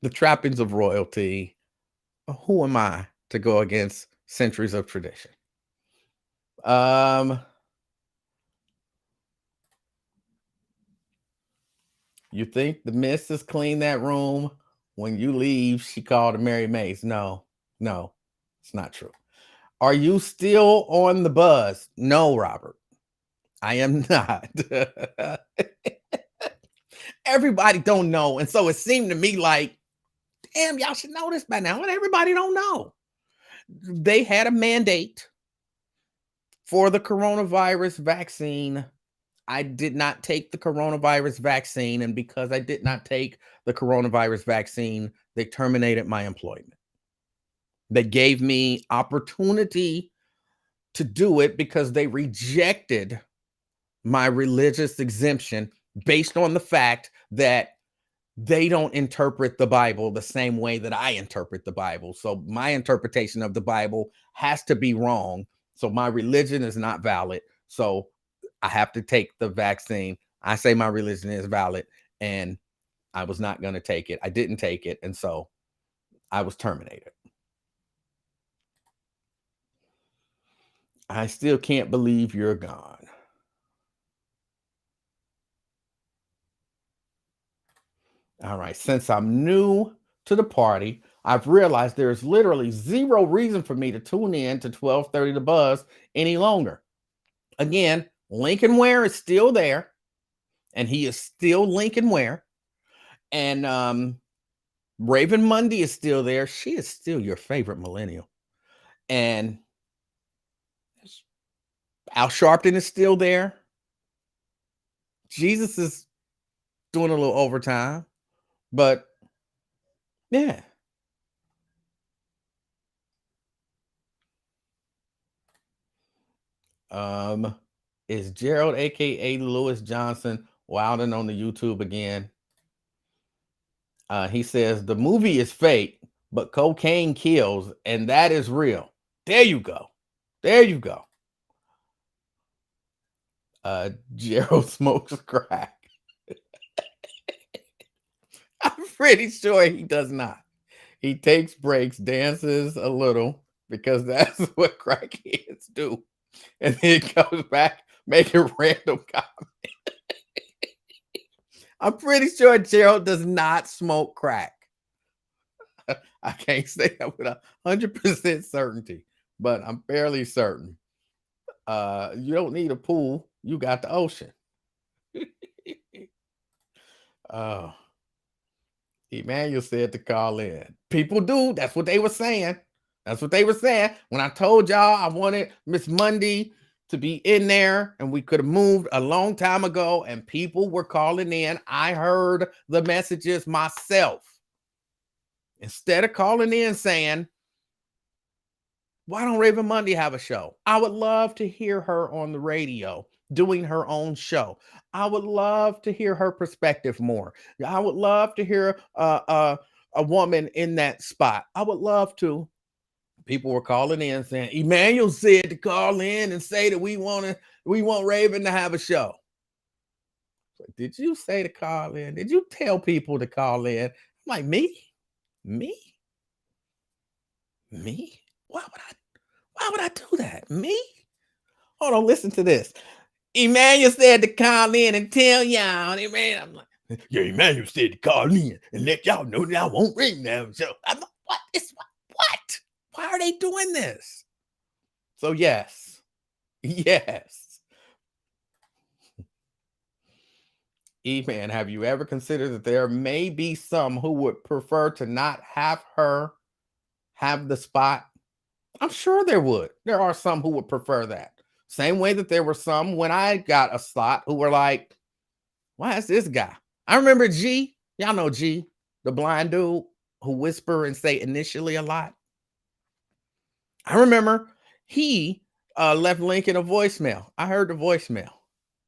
the trappings of royalty. Who am I to go against centuries of tradition? Um, you think the missus cleaned that room when you leave? She called a Mary Mays. No, no, it's not true. Are you still on the buzz? No, Robert, I am not. Everybody don't know, and so it seemed to me like, damn, y'all should know this by now. But everybody don't know. They had a mandate for the coronavirus vaccine. I did not take the coronavirus vaccine, and because I did not take the coronavirus vaccine, they terminated my employment. They gave me opportunity to do it because they rejected my religious exemption based on the fact that they don't interpret the Bible the same way that I interpret the Bible. So my interpretation of the Bible has to be wrong. So my religion is not valid. So I have to take the vaccine. I say my religion is valid, and I was not going to take it. I didn't take it. And so I was terminated. I still can't believe you're gone. All right. Since I'm new to the party, I've realized there's literally zero reason for me to tune in to 1230 The Buzz any longer. Again, Lincoln Ware is still there, and he is still Lincoln Ware. And Raven Mundy is still there. She is still your favorite millennial. And Al Sharpton is still there. Jesus is doing a little overtime, but yeah. Um, is Gerald, aka Lewis Johnson, wilding on the YouTube again? He says the movie is fake, but cocaine kills, and that is real. There you go. There you go. Gerald smokes crack. I'm pretty sure he does not. He takes breaks, dances a little, because that's what crackheads do. And then comes back making random comments. I'm pretty sure Gerald does not smoke crack. I can't say that with 100% certainty, but I'm fairly certain. You don't need a pool. You got the ocean. Oh, Emanuel said to call in. People do. That's what they were saying. That's what they were saying. When I told y'all I wanted Miss Mundy to be in there and we could have moved a long time ago, and people were calling in, I heard the messages myself. Instead of calling in saying, why don't Raven Mundy have a show? I would love to hear her on the radio doing her own show. I would love to hear her perspective more. I would love to hear a woman in that spot. I would love to. People were calling in saying, Emanuel said to call in and say that we want Raven to have a show. Did you say to call in? Did you tell people to call in? I'm like, me? Why would I do that? Me? Hold on, listen to this. Emanuel said to call in and tell y'all. Man, I'm like, yeah, Emanuel said to call in and let y'all know that I won't ring them. So I'm like, what? What? Why are they doing this? So yes. E-Man, have you ever considered that there may be some who would prefer to not have her have the spot? I'm sure there would. There are some who would prefer that. Same way that there were some when I got a slot who were like, why is this guy? I remember G. Y'all know G, the blind dude who whisper and say initially a lot. I remember he left Lincoln a voicemail. I heard the voicemail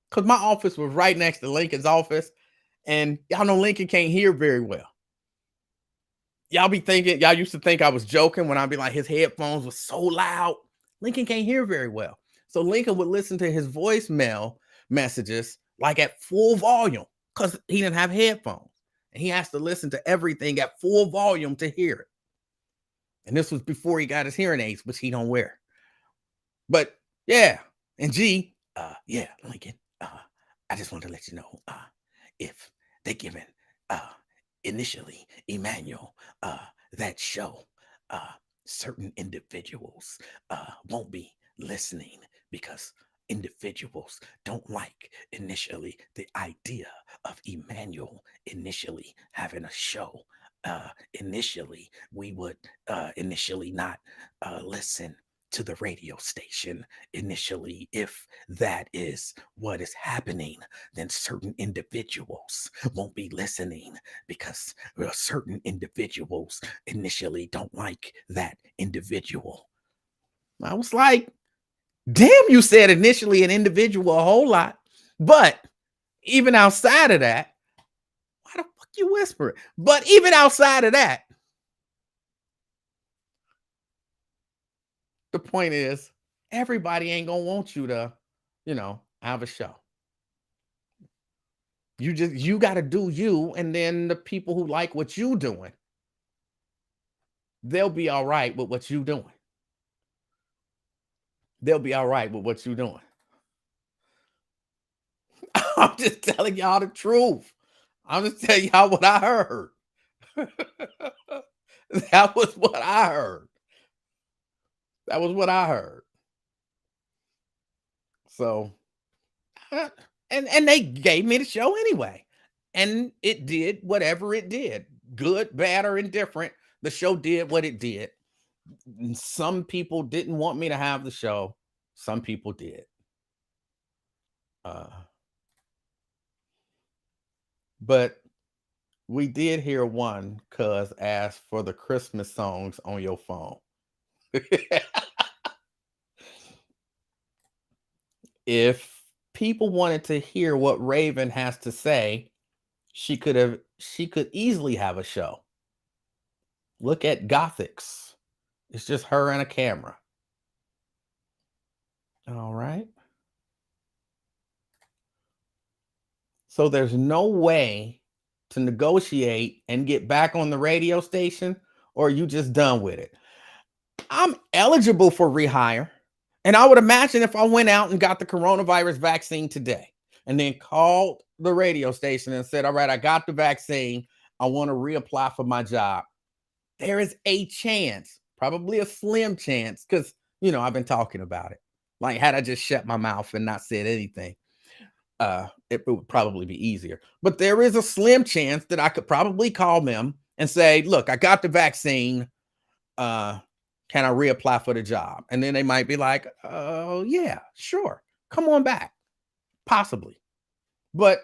because my office was right next to Lincoln's office. And y'all know Lincoln can't hear very well. Y'all used to think I was joking when I'd be like, his headphones were so loud. Lincoln can't hear very well. So Lincoln would listen to his voicemail messages like at full volume because he didn't have headphones. And he has to listen to everything at full volume to hear it. And this was before he got his hearing aids, which he don't wear. But yeah, and G, yeah, Lincoln, I just want to let you know, if they given initially Emanuel that show, certain individuals won't be listening because individuals don't like initially the idea of Emmanuel initially having a show. Initially, we would initially not listen to the radio station initially. If that is what is happening, then certain individuals won't be listening because certain individuals initially don't like that individual. I was like, damn, you said initially an individual a whole lot. But even outside of that, why the fuck you whispering? But even outside of that, the point is, everybody ain't gonna want you to, have a show. You got to do you, and then the people who like what you doing, they'll be all right with what you doing. They'll be all right with what you doing. I'm just telling y'all the truth. I'm just telling y'all what I heard. That was what I heard. That was what I heard. So, and they gave me the show anyway, and it did whatever it did, good, bad, or indifferent. The show did what it did. Some people didn't want me to have the show. Some people did. But we did hear one cuz ask for the Christmas songs on your phone. If people wanted to hear what Raven has to say, she could easily have a show. Look at Gothics. It's just her and a camera. All right. So there's no way to negotiate and get back on the radio station, or you just done with it. I'm eligible for rehire. And I would imagine if I went out and got the coronavirus vaccine today and then called the radio station and said, all right, I got the vaccine, I want to reapply for my job, there is a chance, probably a slim chance, because, I've been talking about it. Like, had I just shut my mouth and not said anything, it would probably be easier. But there is a slim chance that I could probably call them and say, look, I got the vaccine. Can I reapply for the job? And then they might be like, oh, yeah, sure. Come on back. Possibly. But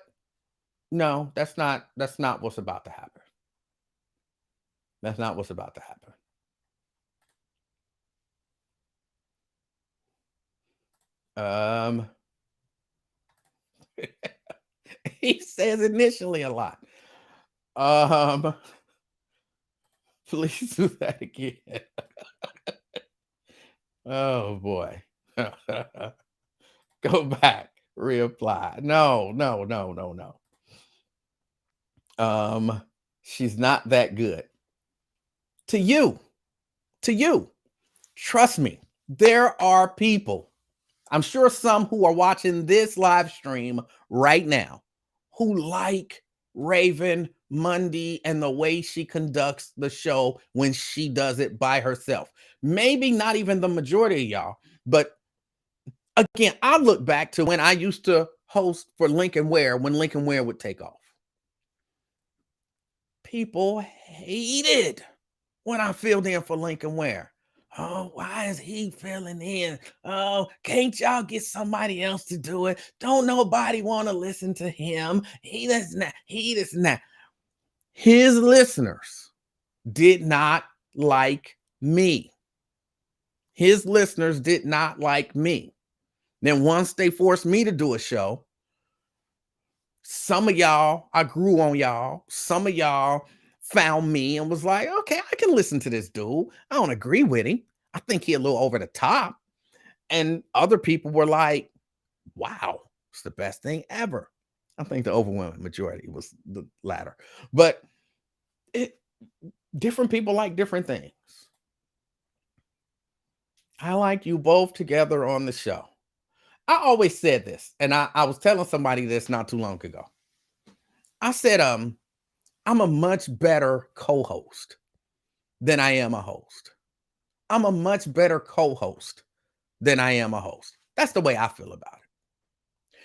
no, that's not what's about to happen. That's not what's about to happen. He says initially a lot. Please do that again. Oh boy. Go back. Reapply. No. She's not that good. To you. Trust me. There are people, I'm sure some who are watching this live stream right now, who like Raven Mundy and the way she conducts the show when she does it by herself. Maybe not even the majority of y'all, but again, I look back to when I used to host for Lincoln Ware, when Lincoln Ware would take off. People hated when I filled in for Lincoln Ware. Oh, why is he filling in? Oh, can't y'all get somebody else to do it? Don't nobody want to listen to him. He does not. His listeners did not like me. His listeners did not like me. Then once they forced me to do a show, some of y'all, I grew on y'all. Some of y'all found me and was like, okay, I can listen to this dude. I don't agree with him. I think he a little over the top. And other people were like, wow, it's the best thing ever. I think the overwhelming majority was the latter. But it different people like different things. I like you both together on the show. I always said this, and I was telling somebody this not too long ago. I said, I'm a much better co-host than I am a host. I'm a much better co-host than I am a host. That's the way I feel about it.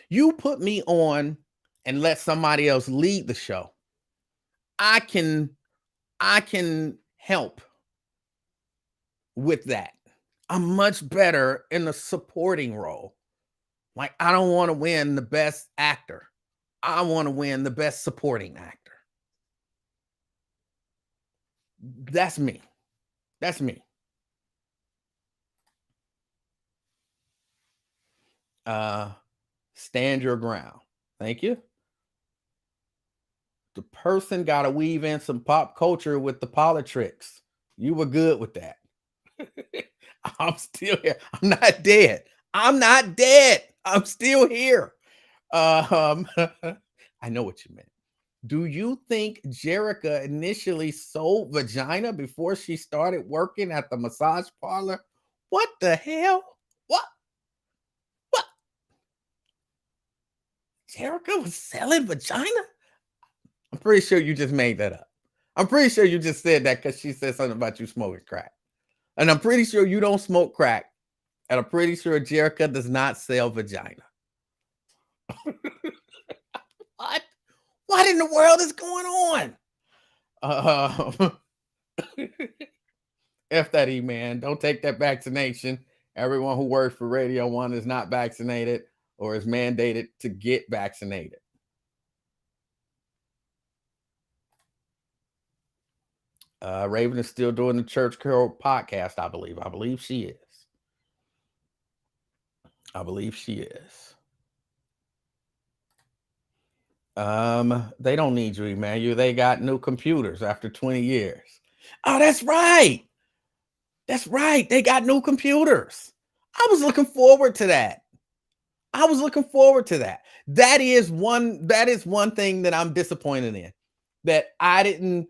You put me on and let somebody else lead the show. I can help with that. I'm much better in the supporting role. Like, I don't want to win the best actor. I want to win the best supporting actor. That's me. That's me. Stand your ground. Thank you. The person got to weave in some pop culture with the politics. You were good with that. I'm still here. I'm not dead. I'm not dead. I'm still here. I know what you meant. Do you think Jerica initially sold vagina before she started working at the massage parlor? What the hell? What? What? Jerica was selling vagina? I'm pretty sure you just made that up. I'm pretty sure you just said that because she said something about you smoking crack. And I'm pretty sure you don't smoke crack. And I'm pretty sure Jerica does not sell vagina. What? What in the world is going on? F that man. Don't take that vaccination. Everyone who works for Radio 1 is not vaccinated or is mandated to get vaccinated. Raven is still doing the Church Carol podcast, I believe. I believe she is. They don't need you, Emanuel. They got new computers after 20 years. Oh, that's right. That's right. They got new computers. I was looking forward to that. That is one thing that I'm disappointed in. That I didn't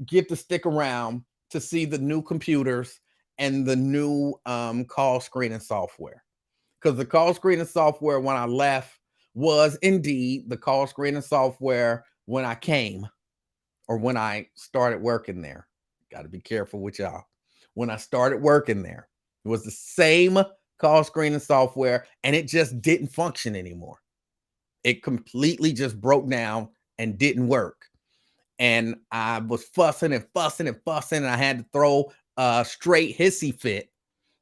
get to stick around to see the new computers and the new call screening software. Because the call screening software when I left was indeed the call screening software when I came or when I started working there. Got to be careful with y'all. When I started working there, it was the same call screening software and it just didn't function anymore. It completely just broke down and didn't work. And I was fussing and I had to throw a straight hissy fit.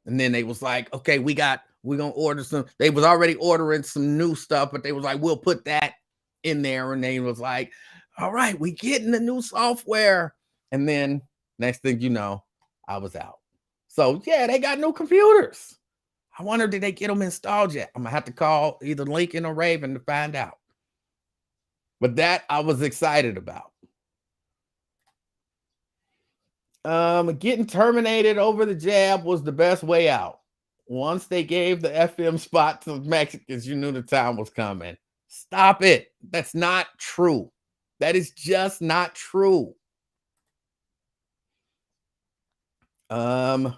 And then they was like, okay, we're gonna order some. They was already ordering some new stuff, but they was like, we'll put that in there. And they was like, all right, we getting the new software. And then next thing you know, I was out. So yeah, they got new computers. I wonder, did they get them installed yet? I'm gonna have to call either Lincoln or Raven to find out. But that I was excited about. Getting terminated over the jab was the best way out. Once they gave the FM spot to Mexicans, you knew the time was coming. Stop it. That's not true. That is just not true. But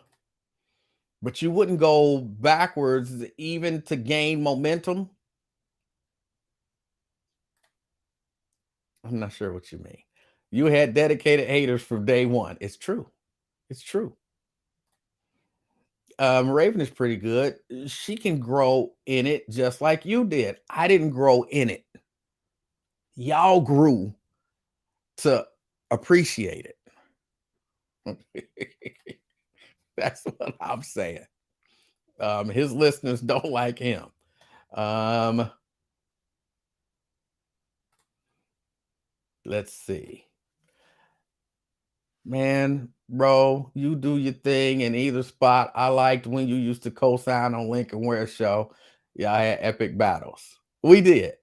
you wouldn't go backwards even to gain momentum. I'm not sure what you mean. You had dedicated haters from day one. It's true. It's true. Raven is pretty good. She can grow in it just like you did. I didn't grow in it. Y'all grew to appreciate it. That's what I'm saying. His listeners don't like him. Let's see. Man, bro, you do your thing in either spot. I liked when you used to co-sign on Lincoln Ware's show. Yeah, I had epic battles. We did.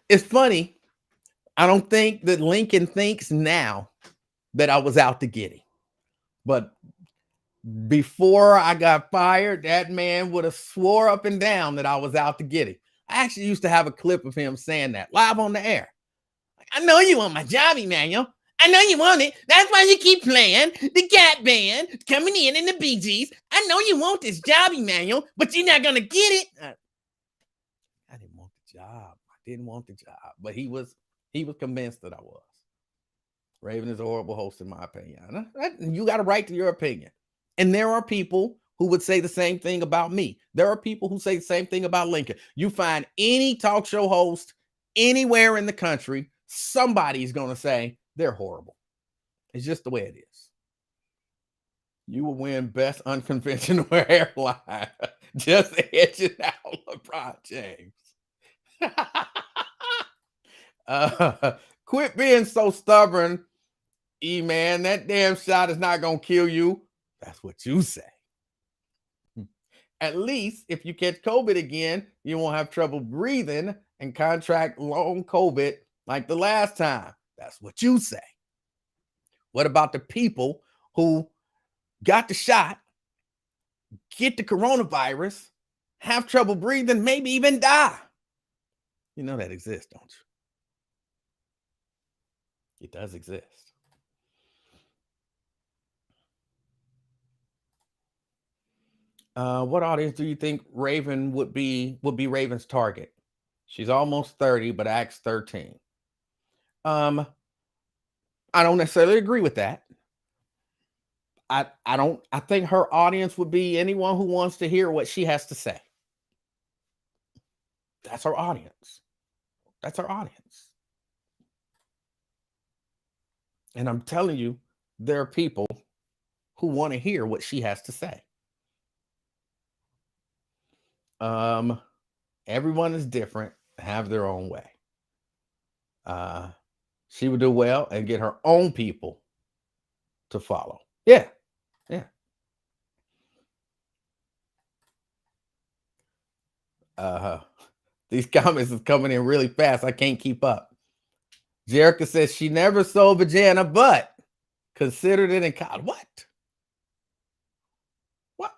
It's funny. I don't think that Lincoln thinks now that I was out to get him. But before I got fired, that man would have swore up and down that I was out to get him. I actually used to have a clip of him saying that live on the air. I know you want my job, Emanuel. I know you want it. That's why you keep playing the Cat Band coming in the Bee Gees. I know you want this job, Emanuel, but you're not gonna get it. I didn't want the job. I didn't want the job, but he was convinced that I was. Raven is a horrible host, in my opinion. You got a right to your opinion. And there are people who would say the same thing about me. There are people who say the same thing about Lincoln. You find any talk show host anywhere in the country, somebody's going to say they're horrible. It's just the way it is. You will win best unconventional airline. Just edging out LeBron James. Quit being so stubborn, E-man. That damn shot is not going to kill you. That's what you say. At least if you catch COVID again, you won't have trouble breathing and contract long COVID like the last time. That's what you say. What about the people who got the shot, get the coronavirus, have trouble breathing, maybe even die? You know that exists, don't you? It does exist. What audience do you think Raven would be Raven's target? She's almost 30, but acts 13. I don't necessarily agree with that. I think her audience would be anyone who wants to hear what she has to say. That's her audience. That's her audience. And I'm telling you, there are people who want to hear what she has to say. Everyone is different, have their own way. She would do well and get her own people to follow. Yeah. These comments is coming in really fast. I can't keep up. Jerica says she never sold vagina, but considered it in college. What?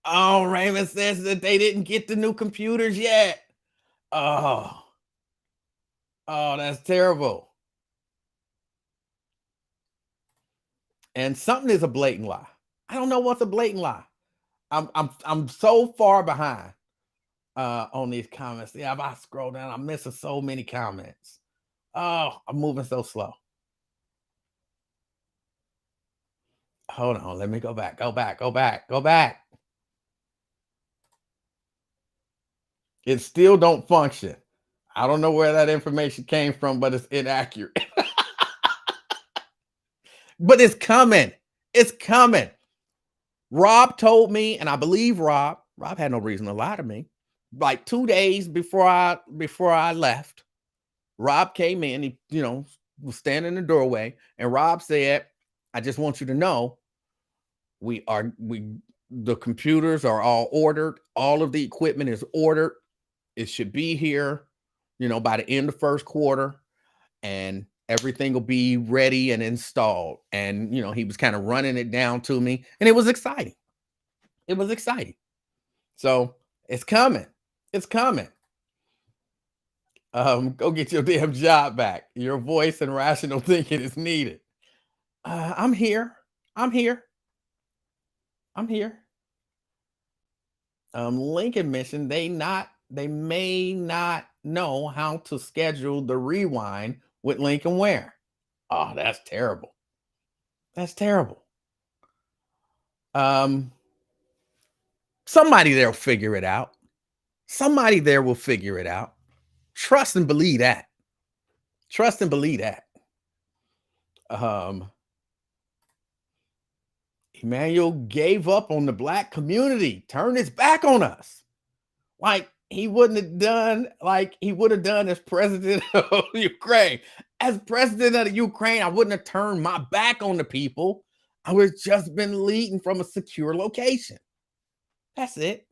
Oh, Raymond says that they didn't get the new computers yet. Oh, that's terrible. And something is a blatant lie. I don't know what's a blatant lie. I'm so far behind on these comments. Yeah, if I scroll down, I'm missing so many comments. Oh, I'm moving so slow. Hold on, let me go back. It still don't function. I don't know where that information came from, but it's inaccurate. But it's coming. It's coming. Rob told me, and I believe Rob had no reason to lie to me. Like 2 days before I left, Rob came in, he, was standing in the doorway, and Rob said, I just want you to know the computers are all ordered. All of the equipment is ordered. It should be here, by the end of first quarter, and everything will be ready and installed. And, he was kind of running it down to me, and it was exciting. So it's coming. Go get your damn job back. Your voice and rational thinking is needed. I'm here. Lincoln mentioned they may not know how to schedule the rewind with Lincoln Ware. Oh, that's terrible. Somebody there will figure it out. Trust and believe that. Emanuel gave up on the Black community, turned his back on us. Like he would have done as president of Ukraine. As president of the Ukraine, I wouldn't have turned my back on the people. I would have just been leading from a secure location. That's it.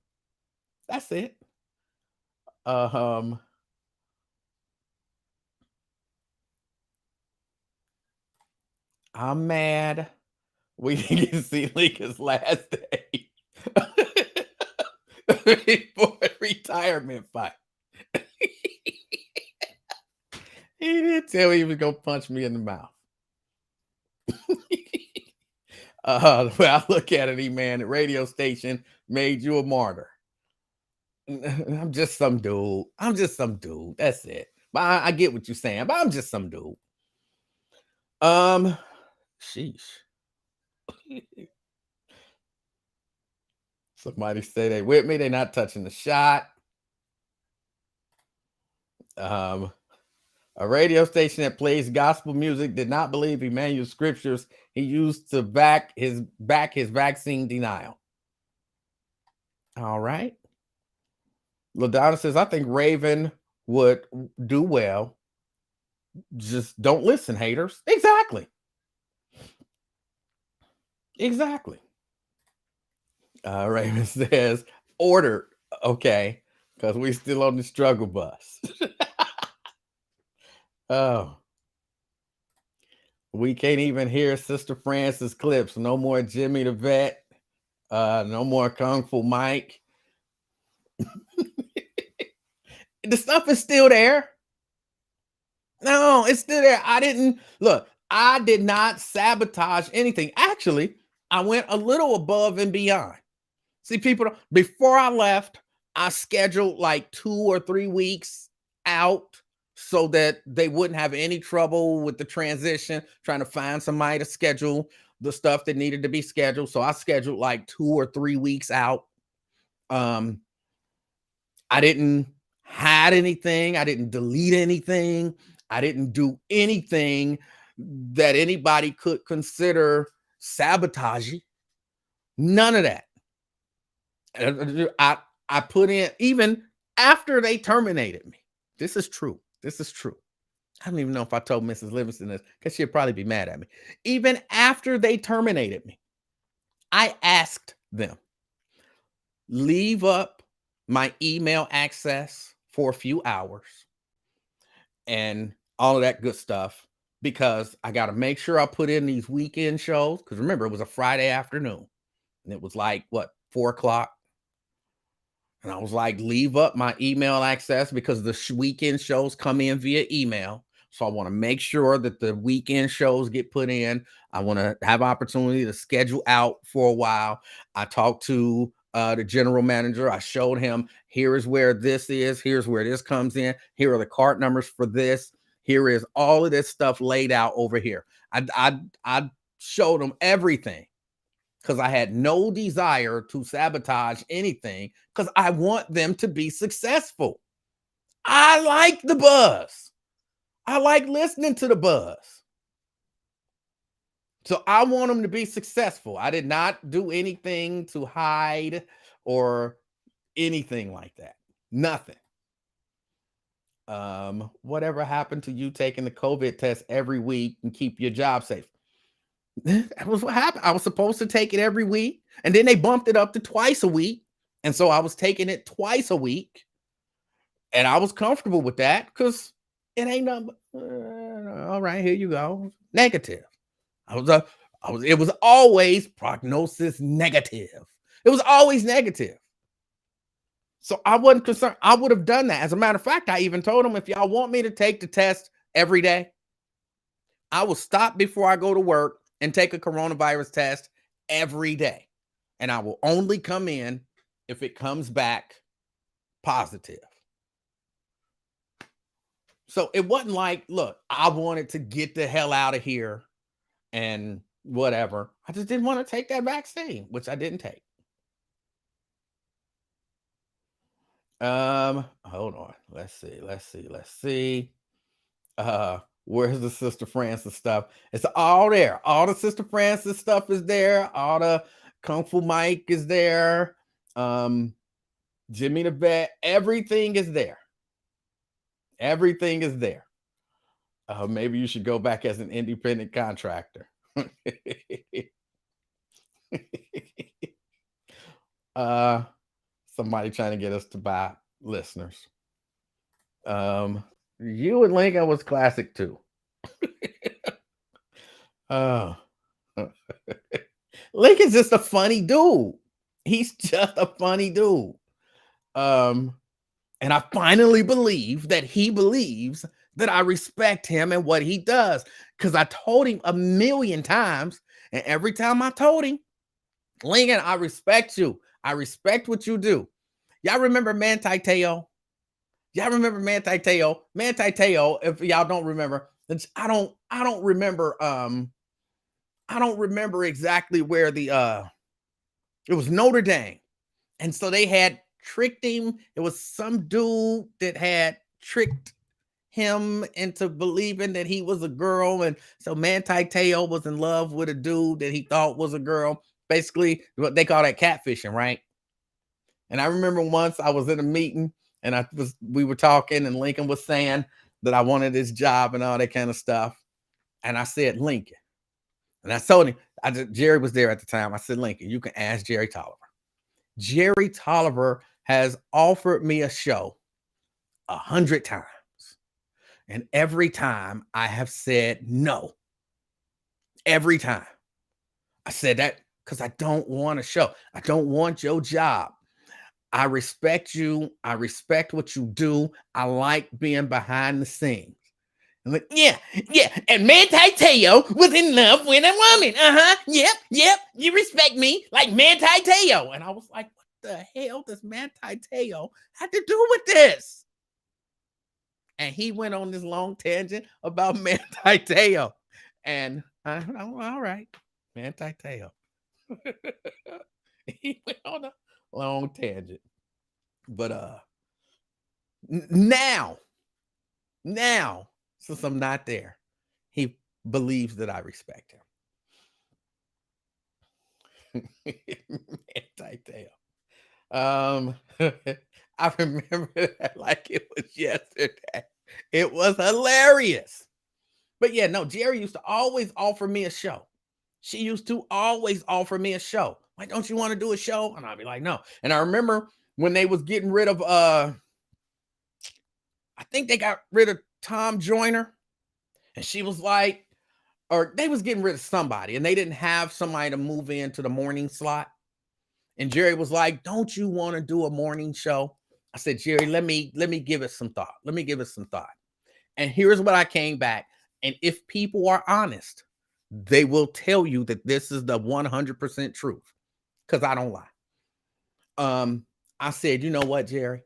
Um, I'm mad we didn't get to see Lincoln's last day before a retirement fight. He didn't tell me he was gonna punch me in the mouth. Well, I look at it, man. The radio station made you a martyr. I'm just some dude. I'm just some dude. That's it. But I get what you're saying, but I'm just some dude. Um, sheesh. Somebody say they with me. They're not touching the shot. Um, a radio station that plays gospel music did not believe Emanuel scriptures he used to back his vaccine denial. All right. LaDonna says, I think Raven would do well. Just don't listen, haters. Exactly. Exactly. Raven says, ordered. Okay. Because we still on the struggle bus. Oh. We can't even hear Sister Francis clips. No more Jimmy the Vet. No more Kung Fu Mike. The stuff is still there. No, it's still there. I did not sabotage anything. Actually, I went a little above and beyond. See, before I left, I scheduled like 2 or 3 weeks out so that they wouldn't have any trouble with the transition, trying to find somebody to schedule the stuff that needed to be scheduled. So I scheduled like 2 or 3 weeks out. I didn't hide anything. I didn't delete anything. I didn't do anything that anybody could consider sabotaging. None of that. I put in even after they terminated me. This is true. This is true. I don't even know if I told Mrs. Livingston this because she'd probably be mad at me. Even after they terminated me, I asked them, leave up my email access for a few hours and all of that good stuff because I got to make sure I put in these weekend shows. Because remember, it was a Friday afternoon and it was like, what, 4 o'clock? And I was like, leave up my email access because the weekend shows come in via email. So I want to make sure that the weekend shows get put in. I want to have opportunity to schedule out for a while. I talked to the general manager. I showed him, here is where this is. Here's where this comes in. Here are the cart numbers for this. Here is all of this stuff laid out over here. I showed him everything because I had no desire to sabotage anything because I want them to be successful. I like the buzz. I like listening to the buzz. So I want them to be successful. I did not do anything to hide or anything like that. Nothing. Whatever happened to you taking the COVID test every week and keep your job safe? That was what happened. I was supposed to take it every week, and then they bumped it up to twice a week. And so I was taking it twice a week, and I was comfortable with that because it ain't nothing. All right, here you go. Negative. It was always prognosis negative. It was always negative. So I wasn't concerned. I would have done that. As a matter of fact, I even told them, if y'all want me to take the test every day, I will stop before I go to work and take a coronavirus test every day. And I will only come in if it comes back positive. So it wasn't like, look, I wanted to get the hell out of here and whatever. I just didn't want to take that vaccine, which I didn't take. Hold on. Let's see. Where's the Sister Francis stuff? It's all there. All the Sister Francis stuff is there. All the Kung Fu Mike is there. Jimmy the Vet. Everything is there. Everything is there. Maybe you should go back as an independent contractor. Somebody trying to get us to buy listeners. You and Lincoln was classic too. Oh, Lincoln's just a funny dude. He's just a funny dude. Um, and I finally believe that he believes that I respect him and what he does. Because I told him a million times, and every time I told him, Lincoln, I respect you. I respect what you do. Y'all remember Manti Te'o? Y'all remember Manti Te'o? Manti Te'o, if y'all don't remember, I don't remember I don't remember exactly where it was Notre Dame. And so they had tricked him. It was some dude that had tricked him into believing that he was a girl. And so Manti Te'o was in love with a dude that he thought was a girl. Basically, what they call that catfishing, right? And I remember once I was in a meeting and we were talking, and Lincoln was saying that I wanted this job and all that kind of stuff. And I said, Lincoln. And I told him, Jerry was there at the time. I said, Lincoln, you can ask Jerry Tolliver. Jerry Tolliver has offered me a show 100 times. And every time I have said no. Every time. I said that because I don't want a show. I don't want your job. I respect you. I respect what you do. I like being behind the scenes. I'm like, yeah. And Manti Te'o was in love with a woman. Yep. You respect me like Manti Te'o. And I was like, what the hell does Manti Te'o have to do with this? And he went on this long tangent about Manti Te'o. And I'm all right, Manti Te'o. He went on a long tangent. But now, since I'm not there, he believes that I respect him. Manti Te'o. I remember that like it was yesterday. It was hilarious. But yeah, no, Jerry used to always offer me a show. She used to always offer me a show. Like, don't you want to do a show? And I'd be like, no. And I remember when they was getting rid of I think they got rid of Tom Joyner. And she was like, or they was getting rid of somebody, and they didn't have somebody to move into the morning slot. And Jerry was like, don't you want to do a morning show? I said, Jerry, let me give it some thought. Let me give it some thought. And here's what I came back. And if people are honest, they will tell you that this is the 100% truth, because I don't lie. I said, you know what, Jerry?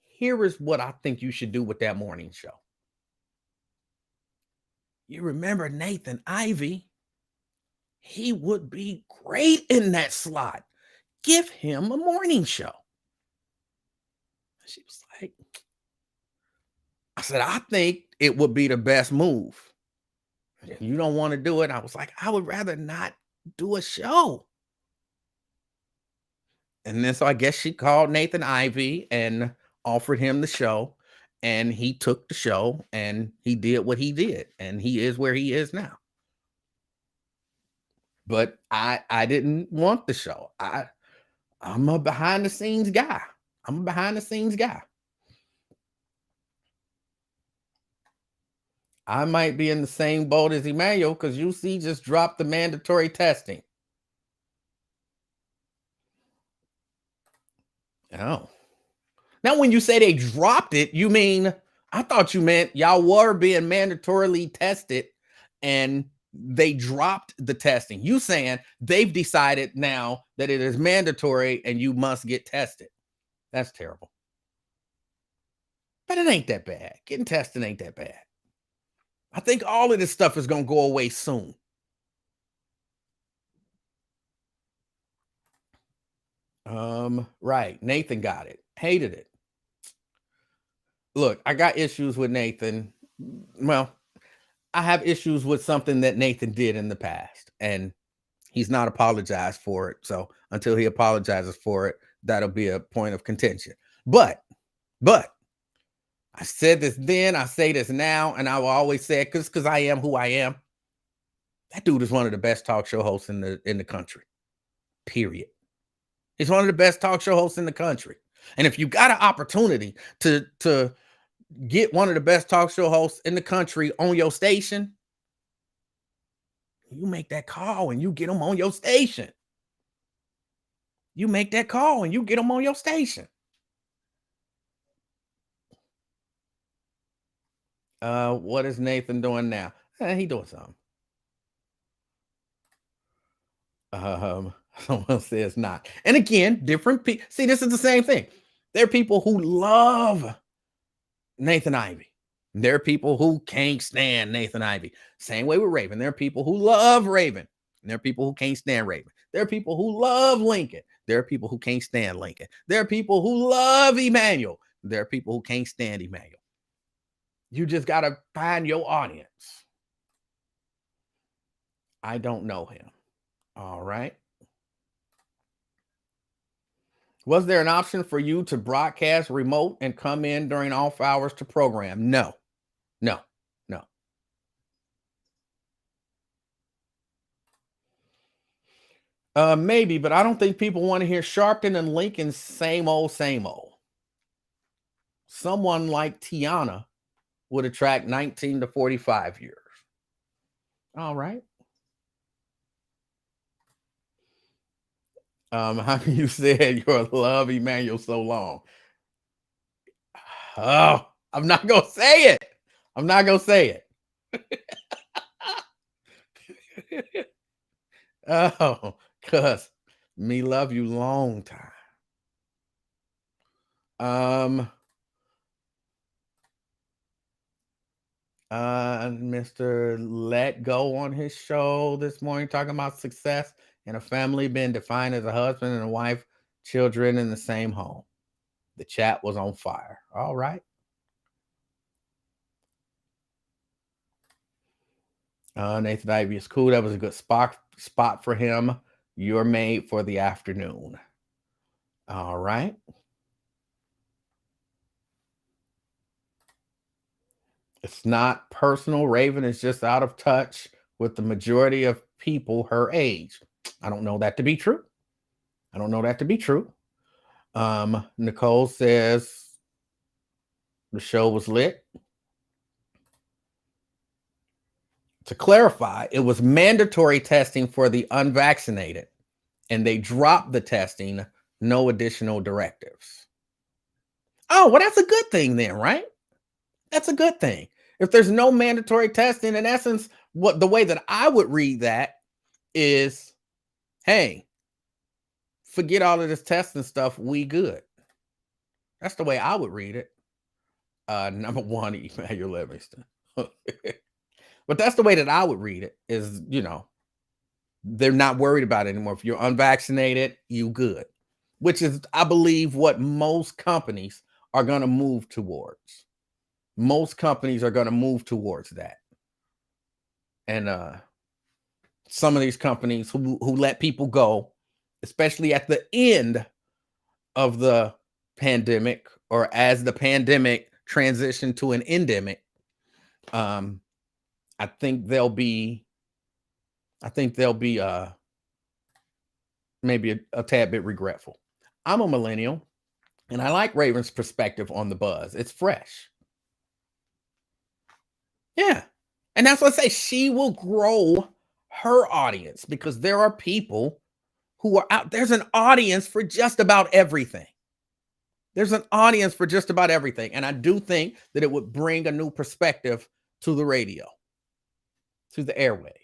Here is what I think you should do with that morning show. You remember Nathan Ivey? He would be great in that slot. Give him a morning show. She was like, I said, I think it would be the best move. You don't want to do it? I was like, I would rather not do a show. And then so I guess she called Nathan Ivey and offered him the show. And he took the show and he did what he did. And he is where he is now. But I didn't want the show. I'm a behind the scenes guy. I might be in the same boat as Emanuel because UC just dropped the mandatory testing. Oh. Now, when you say they dropped it, you mean, I thought you meant y'all were being mandatorily tested and they dropped the testing. You saying they've decided now that it is mandatory and you must get tested. That's terrible. But it ain't that bad. Getting tested ain't that bad. I think all of this stuff is going to go away soon. Right. Nathan got it. Hated it. Look, I got issues with Nathan. Well, I have issues with something that Nathan did in the past, and he's not apologized for it. So until he apologizes for it, that'll be a point of contention. But I said this then, I say this now, and I will always say it because I am who I am. That dude is one of the best talk show hosts in the country. Period. He's one of the best talk show hosts in the country. And if you got an opportunity to get one of the best talk show hosts in the country on your station, you make that call and you get them on your station. You make that call and you get them on your station. What is Nathan doing now? He doing something. Someone says not. And again, different people. See, this is the same thing. There are people who love Nathan Ivey. There are people who can't stand Nathan Ivey. Same way with Raven. There are people who love Raven. And there are people who can't stand Raven. There are people who love Lincoln. There are people who can't stand Lincoln. There are people who love Emanuel. There are people who can't stand Emanuel. You just got to find your audience. I don't know him. All right. Was there an option for you to broadcast remote and come in during off hours to program? No, no, no. Maybe, but I don't think people want to hear Sharpton and Lincoln's same old, same old. Someone like Tiana would attract 19 to 45 years. All right. How you said you love Emanuel so long? Oh, I'm not gonna say it. I'm not gonna say it. Oh, cuz me love you long time. Mr. Let Go on his show this morning talking about success in a family being defined as a husband and a wife, children in the same home. The chat was on fire. All right. Nathan Ivey is cool. That was a good spot for him. You're made for the afternoon. All right. It's not personal. Raven is just out of touch with the majority of people her age. I don't know that to be true. I don't know that to be true. Nicole says the show was lit. To clarify, it was mandatory testing for the unvaccinated, and they dropped the testing, no additional directives. Oh, well, that's a good thing then, right? That's a good thing. If there's no mandatory testing, in essence, what the way that I would read that is, hey, forget all of this testing stuff, we good. That's the way I would read it. Number one, Emanuel Livingston. But that's the way that I would read it is, they're not worried about it anymore. If you're unvaccinated, you good, which is, I believe, what most companies are going to move towards. Most companies are going to move towards that. And some of these companies who let people go, especially at the end of the pandemic or as the pandemic transitioned to an endemic, I think they'll be maybe a tad bit regretful. I'm a millennial, and I like Raven's perspective on the buzz. It's fresh. Yeah. And that's what I say. She will grow her audience because there are people who are out. There's an audience for just about everything. There's an audience for just about everything. And I do think that it would bring a new perspective to the radio, to the airwaves.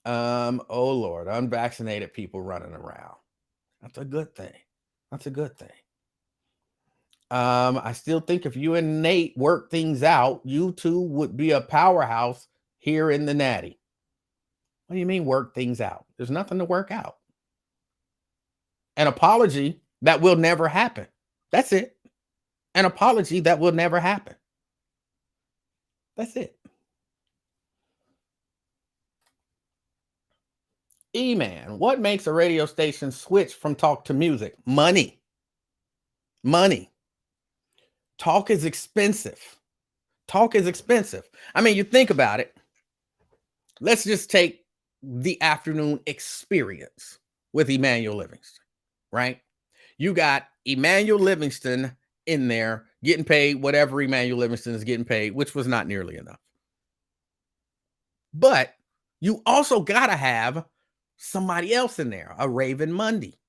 Oh Lord, unvaccinated people running around. That's a good thing. That's a good thing. I still think if you and Nate work things out, you two would be a powerhouse here in the Natty. What do you mean work things out? There's nothing to work out. An apology that will never happen. That's it. An apology that will never happen. That's it. E-Man, what makes a radio station switch from talk to music? Money. Money. Talk is expensive. Talk is expensive. I mean, you think about it. Let's just take the afternoon experience with Emanuel Livingston, right? You got Emanuel Livingston in there getting paid whatever Emanuel Livingston is getting paid, which was not nearly enough. But you also got to have somebody else in there, a Raven Mundy,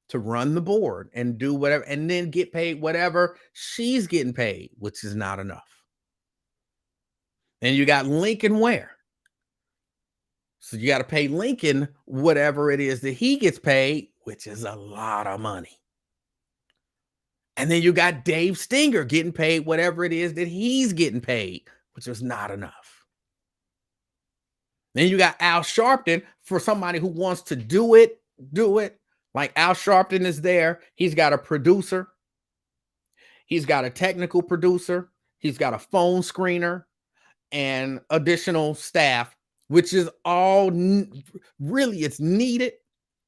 to run the board and do whatever, and then get paid whatever she's getting paid, which is not enough. And you got Lincoln Ware. So you got to pay Lincoln whatever it is that he gets paid, which is a lot of money. And then you got Dave Stinger getting paid whatever it is that he's getting paid, which is not enough. Then you got Al Sharpton for somebody who wants to do it. Like Al Sharpton is there. He's got a producer. He's got a technical producer. He's got a phone screener and additional staff, which is all really it's needed.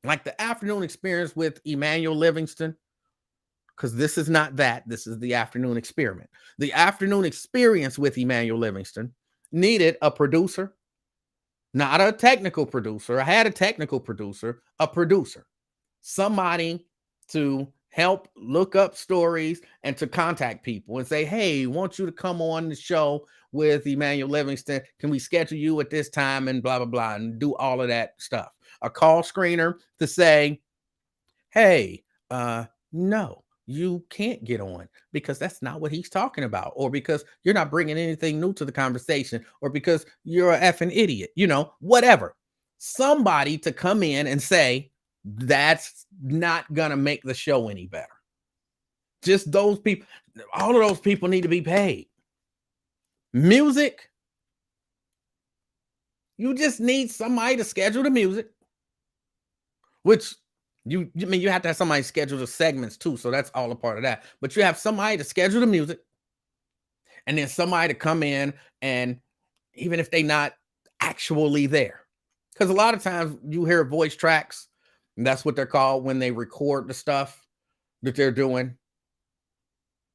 Like the afternoon experience with Emanuel Livingston, because this is not that. This is the afternoon experiment. The afternoon experience with Emanuel Livingston needed a producer, not a technical producer. I had a technical producer, a producer, somebody to help look up stories and to contact people and say, hey, want you to come on the show with Emanuel Livingston. Can we schedule you at this time and blah, blah, blah, and do all of that stuff. A call screener to say, hey, no, you can't get on because that's not what he's talking about, or because you're not bringing anything new to the conversation, or because you're an effing idiot, whatever. Somebody to come in and say, that's not going to make the show any better. Just those people, all of those people need to be paid. Music, you just need somebody to schedule the music, which you have to have somebody schedule the segments too. So that's all a part of that. But you have somebody to schedule the music, and then somebody to come in, and even if they're not actually there, because a lot of times you hear voice tracks, and that's what they're called when they record the stuff that they're doing.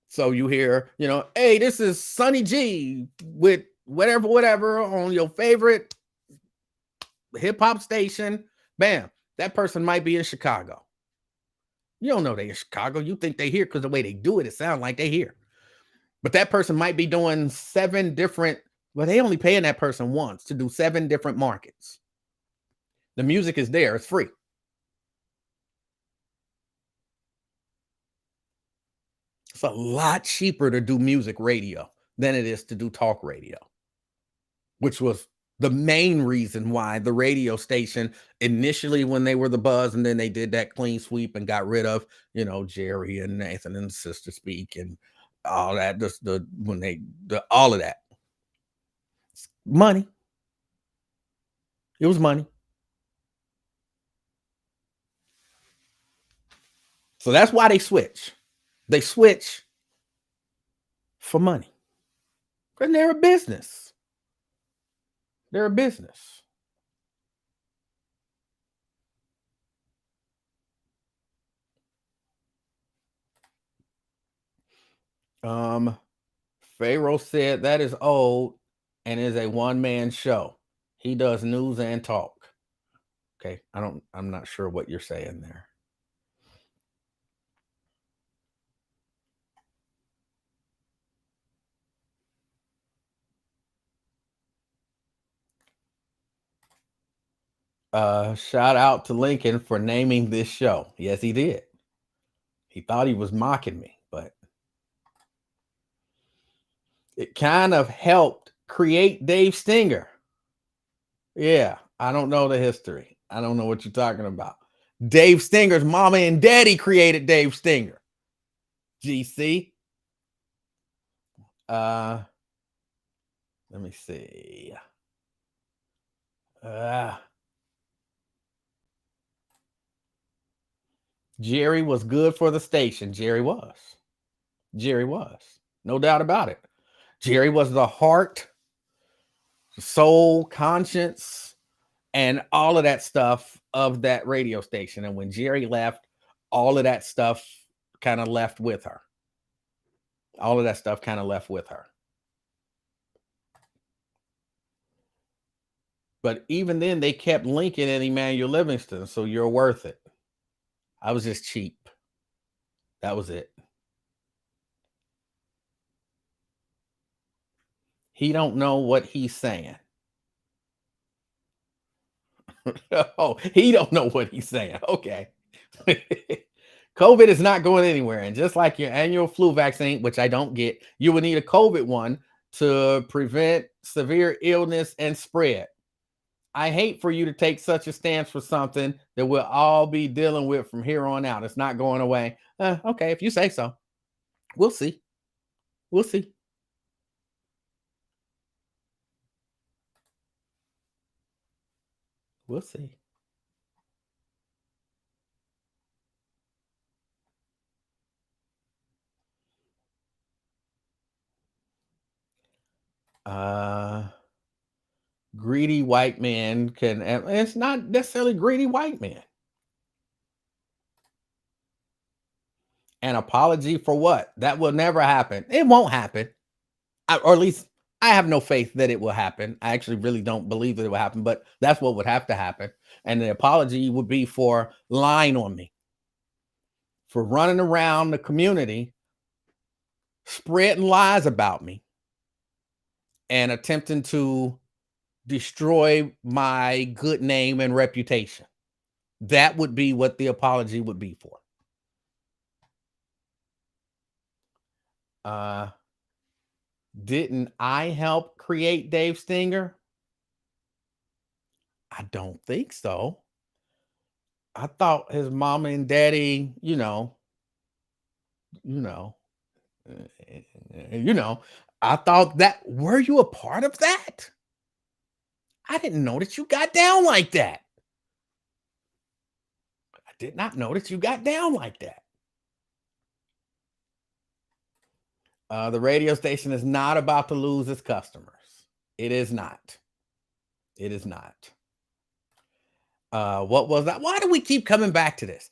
So you hear, hey, this is Sonny G with whatever on your favorite hip hop station. Bam. That person might be in Chicago. You don't know they're in Chicago. You think they here because the way they do it, it sounds like they here. But that person might be doing 7 different, well, they only paying that person once to do 7 different markets. The music is there. It's free. It's a lot cheaper to do music radio than it is to do talk radio, which was the main reason why the radio station initially, when they were the buzz, and then they did that clean sweep and got rid of, Jerry and Nathan and Sister Speak and all that. All of that money. It was money. So that's why they switch. They switch for money. Because they're a business. They're a business. Pharaoh said that is old and is a one-man show. He does news and talk. Okay, I'm not sure what you're saying there. Shout out to Lincoln for naming this show. Yes, he did. He thought he was mocking me, but it kind of helped create Dave Stinger. Yeah, I don't know the history. I don't know what you're talking about. Dave Stinger's mama and daddy created Dave Stinger. GC. Let me see. Jerry was good for the station. Jerry was. No doubt about it. Jerry was the heart, soul, conscience, and all of that stuff of that radio station. And when Jerry left, all of that stuff kind of left with her. But even then, they kept Lincoln and Emanuel Livingston, so you're worth it. I was just cheap. That was it. He don't know what he's saying. Oh, he don't know what he's saying. Okay. COVID is not going anywhere. And just like your annual flu vaccine, which I don't get, you will need a COVID one to prevent severe illness and spread. I hate for you to take such a stance for something that we'll all be dealing with from here on out. It's not going away. Okay, if you say so. We'll see. We'll see. We'll see. Uh Greedy white man can, and it's not necessarily greedy white man. An apology for what? That will never happen. It won't happen. Or at least I have no faith that it will happen. I actually really don't believe that it will happen, but that's what would have to happen. And the apology would be for lying on me, for running around the community, spreading lies about me, and attempting to destroy my good name and reputation. That would be what the apology would be for. Didn't I help create Dave Stinger? I don't think so. I thought his mama and daddy, you know, you know, I thought that, were you a part of that? I didn't know that you got down like that. I did not know that you got down like that. The radio station is not about to lose its customers. It is not. It is not. What was that? Why do we keep coming back to this?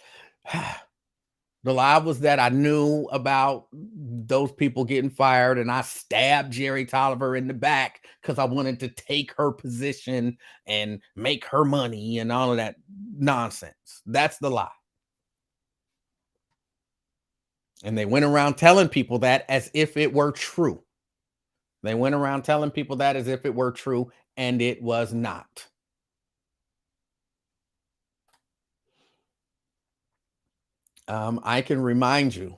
The lie was that I knew about those people getting fired and I stabbed Jerry Tolliver in the back because I wanted to take her position and make her money and all of that nonsense. That's the lie. And they went around telling people that as if it were true. They went around telling people that as if it were true, and it was not. I can remind you.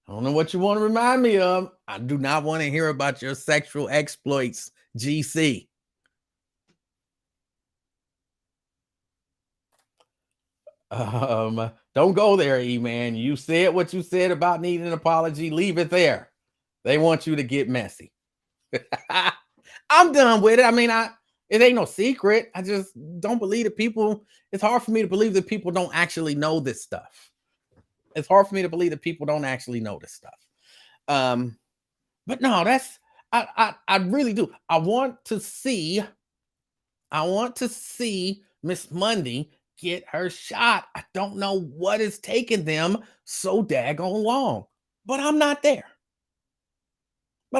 I don't know what you want to remind me of. I do not want to hear about your sexual exploits, GC. Don't go there, E-Man. You said what you said about needing an apology. Leave it there. They want you to get messy. I'm done with it. I mean, it ain't no secret. I just don't believe that people. It's hard for me to believe that people don't actually know this stuff. It's hard for me to believe that people don't actually know this stuff. But no, that's I really do. I want to see Miss Monday get her shot. I don't know what is taking them so daggone long, but I'm not there. I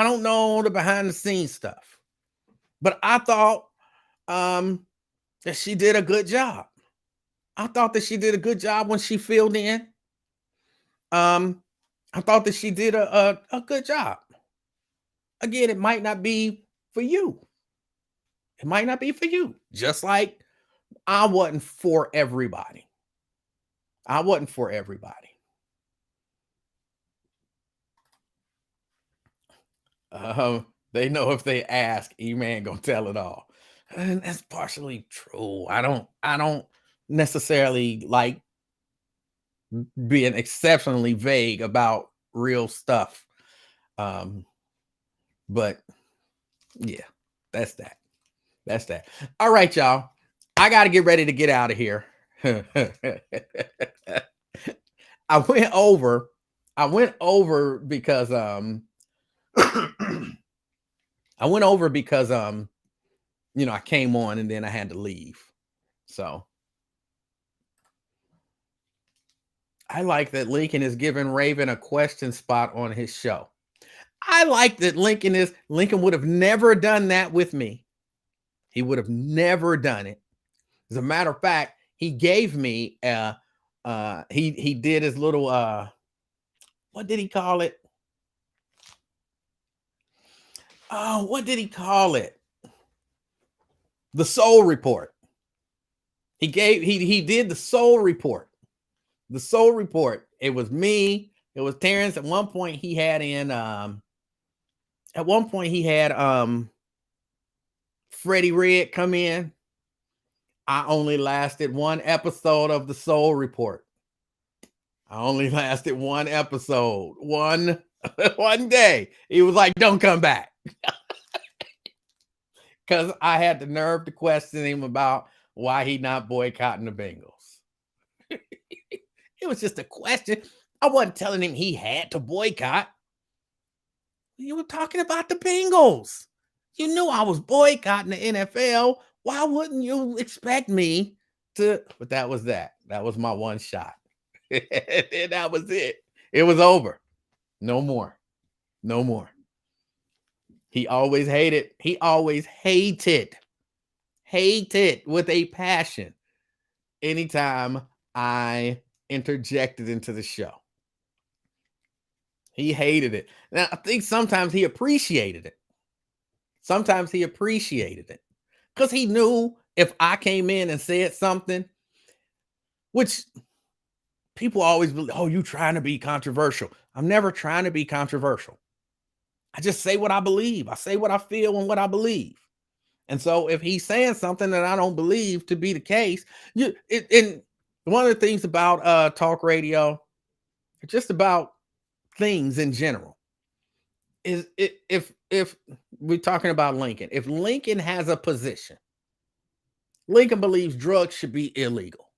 don't know the behind the scenes stuff, but I thought that she did a good job. I thought that she did a good job when she filled in. I thought that she did a good job. Again, it might not be for you. It might not be for you. Just like I wasn't for everybody. I wasn't for everybody. They know if they ask, E-Man gonna tell it all. And that's partially true. I don't necessarily like being exceptionally vague about real stuff. But yeah, that's that. That's that. All right, y'all. I got to get ready to get out of here. I went over because I came on and then I had to leave. So I like that Lincoln is giving Raven a question spot on his show. I like that Lincoln would have never done that with me. He would have never done it. As a matter of fact, he gave me he did his little what did he call it? Oh, what did he call it? The Soul Report. He did the Soul Report. The Soul Report. It was me. It was Terrence. At one point he had Freddie Red come in. I only lasted one episode of the Soul Report. I only lasted one episode. One day. He was like, don't come back. Because I had the nerve to question him about why he not boycotting the Bengals. It was just a question. I wasn't telling him he had to boycott. You were talking about the Bengals. You knew I was boycotting the NFL. Why wouldn't you expect me to? But that was that. That was my one shot. And that was it. It was over. No more. No more. He always hated. He always hated with a passion anytime I interjected into the show. He hated it. Now, I think sometimes he appreciated it. Sometimes he appreciated it because he knew if I came in and said something, which people always believe, oh, you trying to be controversial. I'm never trying to be controversial. I just say what I believe. I say what I feel and what I believe. And so if he's saying something that I don't believe to be the case, and one of the things about talk radio, just about things in general, is if we're talking about Lincoln, if Lincoln has a position, Lincoln believes drugs should be illegal.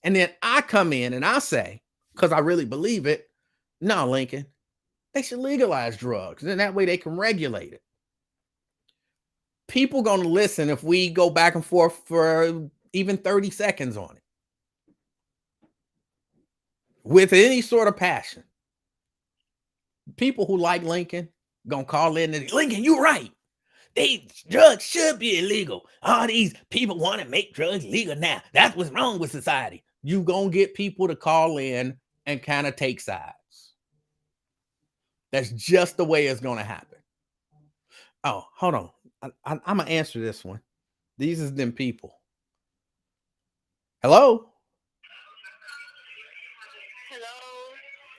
And then I come in and I say, because I really believe it, no, Lincoln, they should legalize drugs. And that way they can regulate it. People going to listen if we go back and forth for even 30 seconds on it. With any sort of passion. People who like Lincoln going to call in and, Lincoln, you're right. Drugs should be illegal. All these people want to make drugs legal now. That's what's wrong with society. You going to get people to call in and kind of take sides. That's just the way it's going to happen. Oh, hold on. I'm going to answer this one. These is them people. Hello?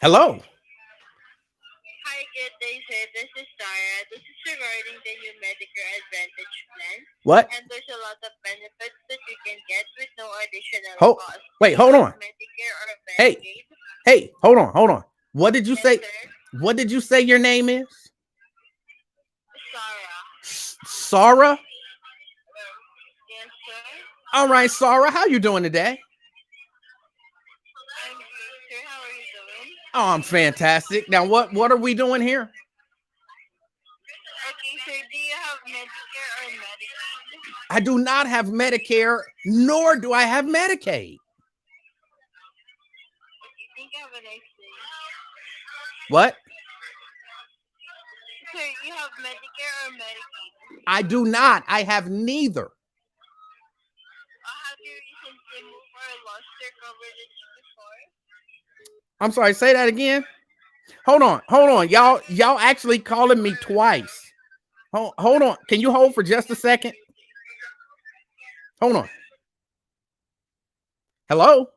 Hello? Hi, good day, sir. This is Sarah. This is regarding the new Medicare Advantage plan. What? And there's a lot of benefits that you can get with no additional cost. Wait, hold on. Medicare or Medicaid. Hey, hold on. What did you say? Sir? What did you say your name is? Sarah. Sarah? Yes, sir. All right, Sarah. How you doing today? I'm good, sir. How are you doing? Oh, I'm fantastic. Now, what are we doing here? Okay, sir. Do you have Medicare or Medicaid? I do not have Medicare, nor do I have Medicaid. Okay, thank you. Have a nice day. What? Sir, you have Medicare or Medicaid? I do not. I have neither. Have you recently moved or lost your coverage before? I'm sorry, say that again. Hold on. Y'all actually calling me twice. Hold on. Can you hold for just a second? Hold on. Hello?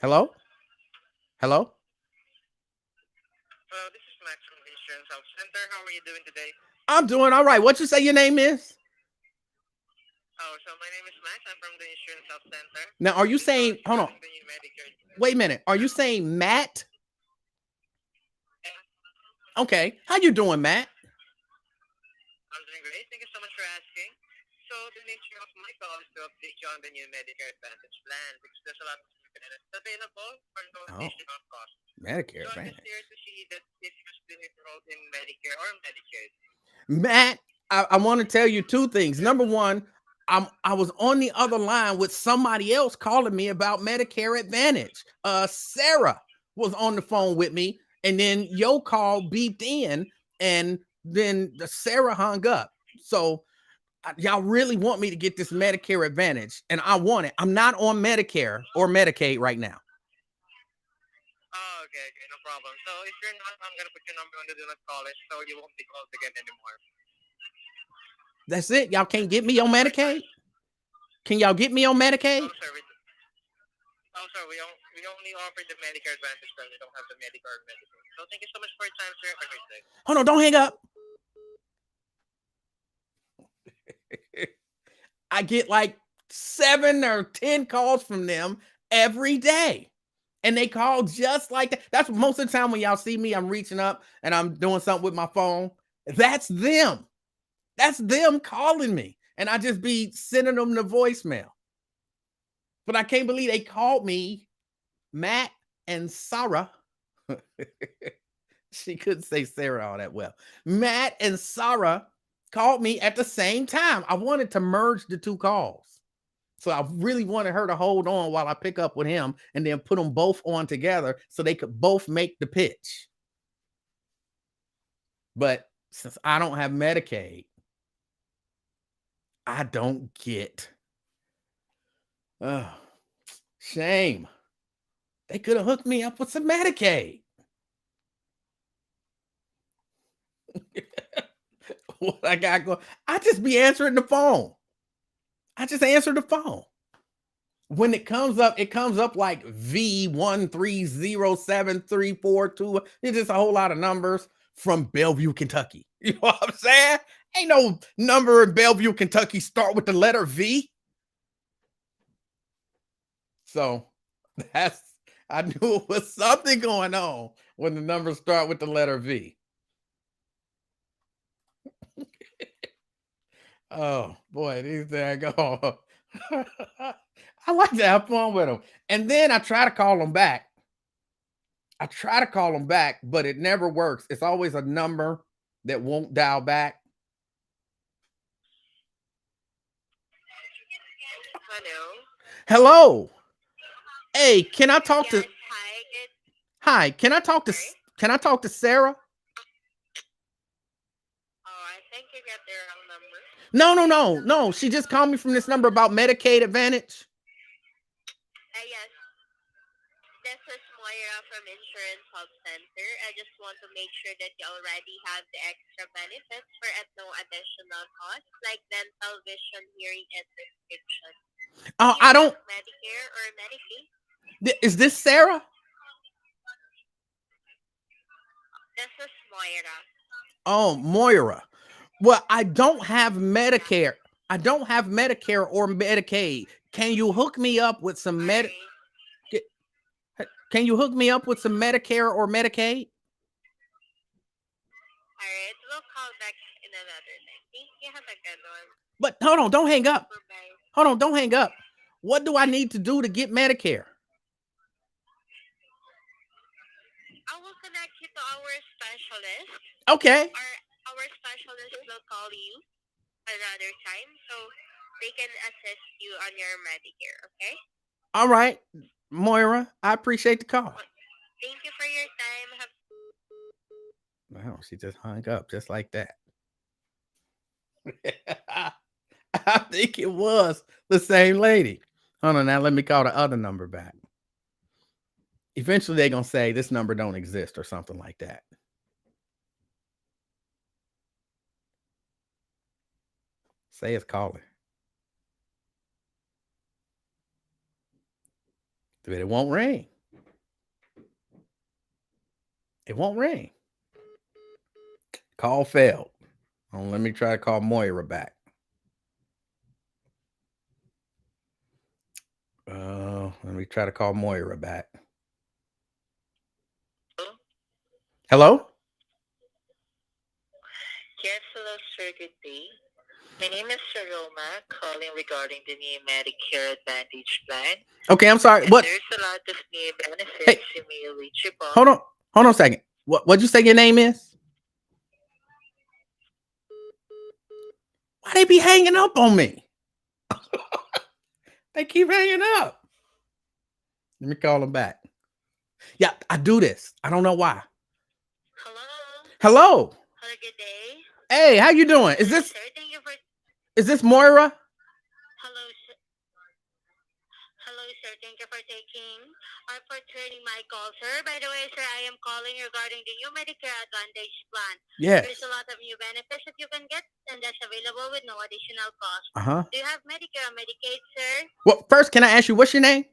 Hello? Hello, this is Max from the Insurance Health Center. How are you doing today? I'm doing all right. What you say your name is? Oh, so my name is Max. I'm from the Insurance Health Center. Now, are you saying, hold on. Wait a minute. Are you saying Matt? Yeah. Okay. How you doing, Matt? I'm doing great. Thank you so much for asking. So the nature of my call is to update you on the new Medicare Advantage plan because there's a lot of benefits available for no additional cost. Medicare so Advantage. I'm just here to see that if you're still enrolled in Medicare or Medicaid. Matt, I want to tell you two things. Number one, I was on the other line with somebody else calling me about Medicare Advantage. Sarah was on the phone with me, and then your call beeped in, and then Sarah hung up. So Y'all really want me to get this Medicare Advantage, and I want it. I'm not on Medicare or Medicaid right now. Oh, okay, no problem. So if you're not, I'm gonna put your number on the do not call list, so you won't be called again anymore. That's it. Y'all can't get me on Medicaid? Can y'all get me on Medicaid? Oh, sir, we only offer the Medicare Advantage plan. We don't have the Medicare or Medicaid. So thank you so much for your time, sir. Have a great day. Hold on, don't hang up. I get like 7 or 10 calls from them every day. And they call just like that. That's most of the time when y'all see me, I'm reaching up and I'm doing something with my phone. That's them. That's them calling me. And I just be sending them the voicemail. But I can't believe they called me, Matt and Sarah. She couldn't say Sarah all that well. Matt and Sarah called me at the same time. I wanted to merge the two calls. So I really wanted her to hold on while I pick up with him and then put them both on together so they could both make the pitch. But since I don't have Medicaid, I don't get. Oh, shame. They could have hooked me up with some Medicaid. What I got going? I just be answering the phone. I just answer the phone. When it comes up like V1307342. It's just a whole lot of numbers from Bellevue, Kentucky. You know what I'm saying? Ain't no number in Bellevue, Kentucky start with the letter V. So I knew it was something going on when the numbers start with the letter V. Oh boy, these things go. I like to have fun with them. And then I try to call them back. But it never works. It's always a number that won't dial back. Hello. Hey, can I talk to? Hi, can I talk to? Can I talk to Sarah? I think you got the wrong number. No. She just called me from this number about Medicaid Advantage. Yes. This is Moira from Insurance Help Center. I just want to make sure that you already have the extra benefits for at no additional cost, like dental, vision, hearing, and prescription. I don't. Medicare or Medicaid? Is this Sarah? This is Moira. Oh, Moira. Well, I don't have Medicare. I don't have Medicare or Medicaid. Can you hook me up with some Can you hook me up with some Medicare or Medicaid? All right, we'll call back in another time. Thank you. Have a good one. But hold on, don't hang up. Bye-bye. Hold on, don't hang up. What do I need to do to get Medicare? I will connect you to our specialist. Okay. Our specialist will call you another time so they can assist you on your Medicare, okay? All right, Moira, I appreciate the call. Thank you for your time. Wow, she just hung up just like that. I think it was the same lady. Hold on, now let me call the other number back. Eventually they're going to say this number don't exist or something like that. Say it's calling. But it won't ring. It won't ring. Call failed. Oh, let me try to call Moira back. Let me try to call Moira back. Hello? Yes, hello, sir. Good day. My name is Roma, calling regarding the new Medicare Advantage plan. Okay, I'm sorry. What? There's a lot of new benefits you may reach upon. Hold on a second. What'd you say your name is? Why they be hanging up on me? They keep hanging up. Let me call them back. Yeah, I do this. I don't know why. Hello. Hello. Have a good day. Hey, how you doing? Is this? Sir, thank you for. Is this Moira? Hello, sir. Hello, sir. Thank you for taking or for turning my call, sir. By the way, sir, I am calling regarding the new Medicare Advantage plan. There's Yes. a lot of new benefits that you can get, and that's available with no additional cost. Uh-huh. Do you have Medicare or Medicaid, sir? Well, first, can I ask you what's your name?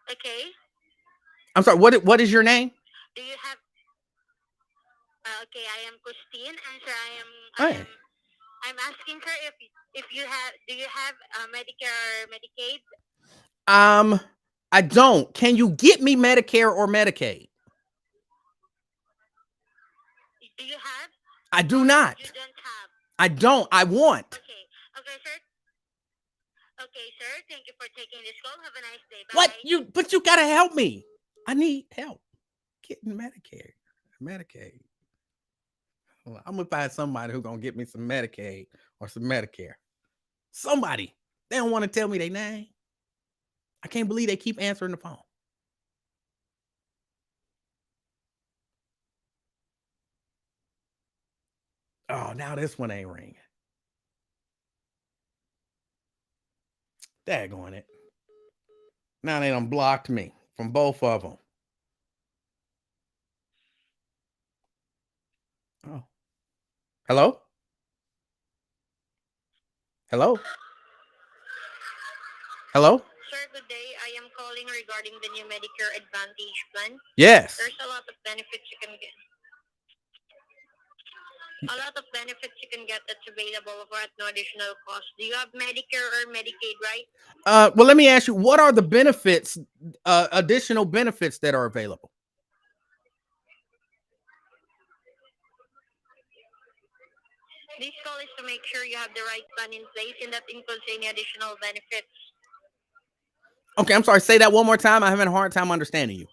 Okay. I'm sorry, what is your name? Do you have? Okay, I am Christine, and sir, Hey. I'm asking, sir, if you have, do you have Medicare or Medicaid? I don't. Can you get me Medicare or Medicaid? Do you have? I do Or not. you don't have? I don't. I want. Okay. Okay, sir. Okay, sir. Thank you for taking this call. Have a nice day. What? Bye. But you gotta help me. I need help getting Medicare. Medicaid. Well, I'm gonna find somebody who's gonna get me some Medicaid or some Medicare. Somebody. They don't want to tell me their name. I can't believe they keep answering the phone. Oh, now this one ain't ringing. Daggone it. Now they done blocked me from both of them. Oh. Hello? Hello? Hello? Sir, good day. I am calling regarding the new Medicare Advantage plan. Yes. There's a lot of benefits you can get. A lot of benefits you can get that's available for at no additional cost. Do you have Medicare or Medicaid, right? Well, let me ask you, what are the benefits, additional benefits that are available? This call is to make sure you have the right plan in place and that includes any additional benefits. Okay, I'm sorry. Say that one more time. I'm having a hard time understanding you.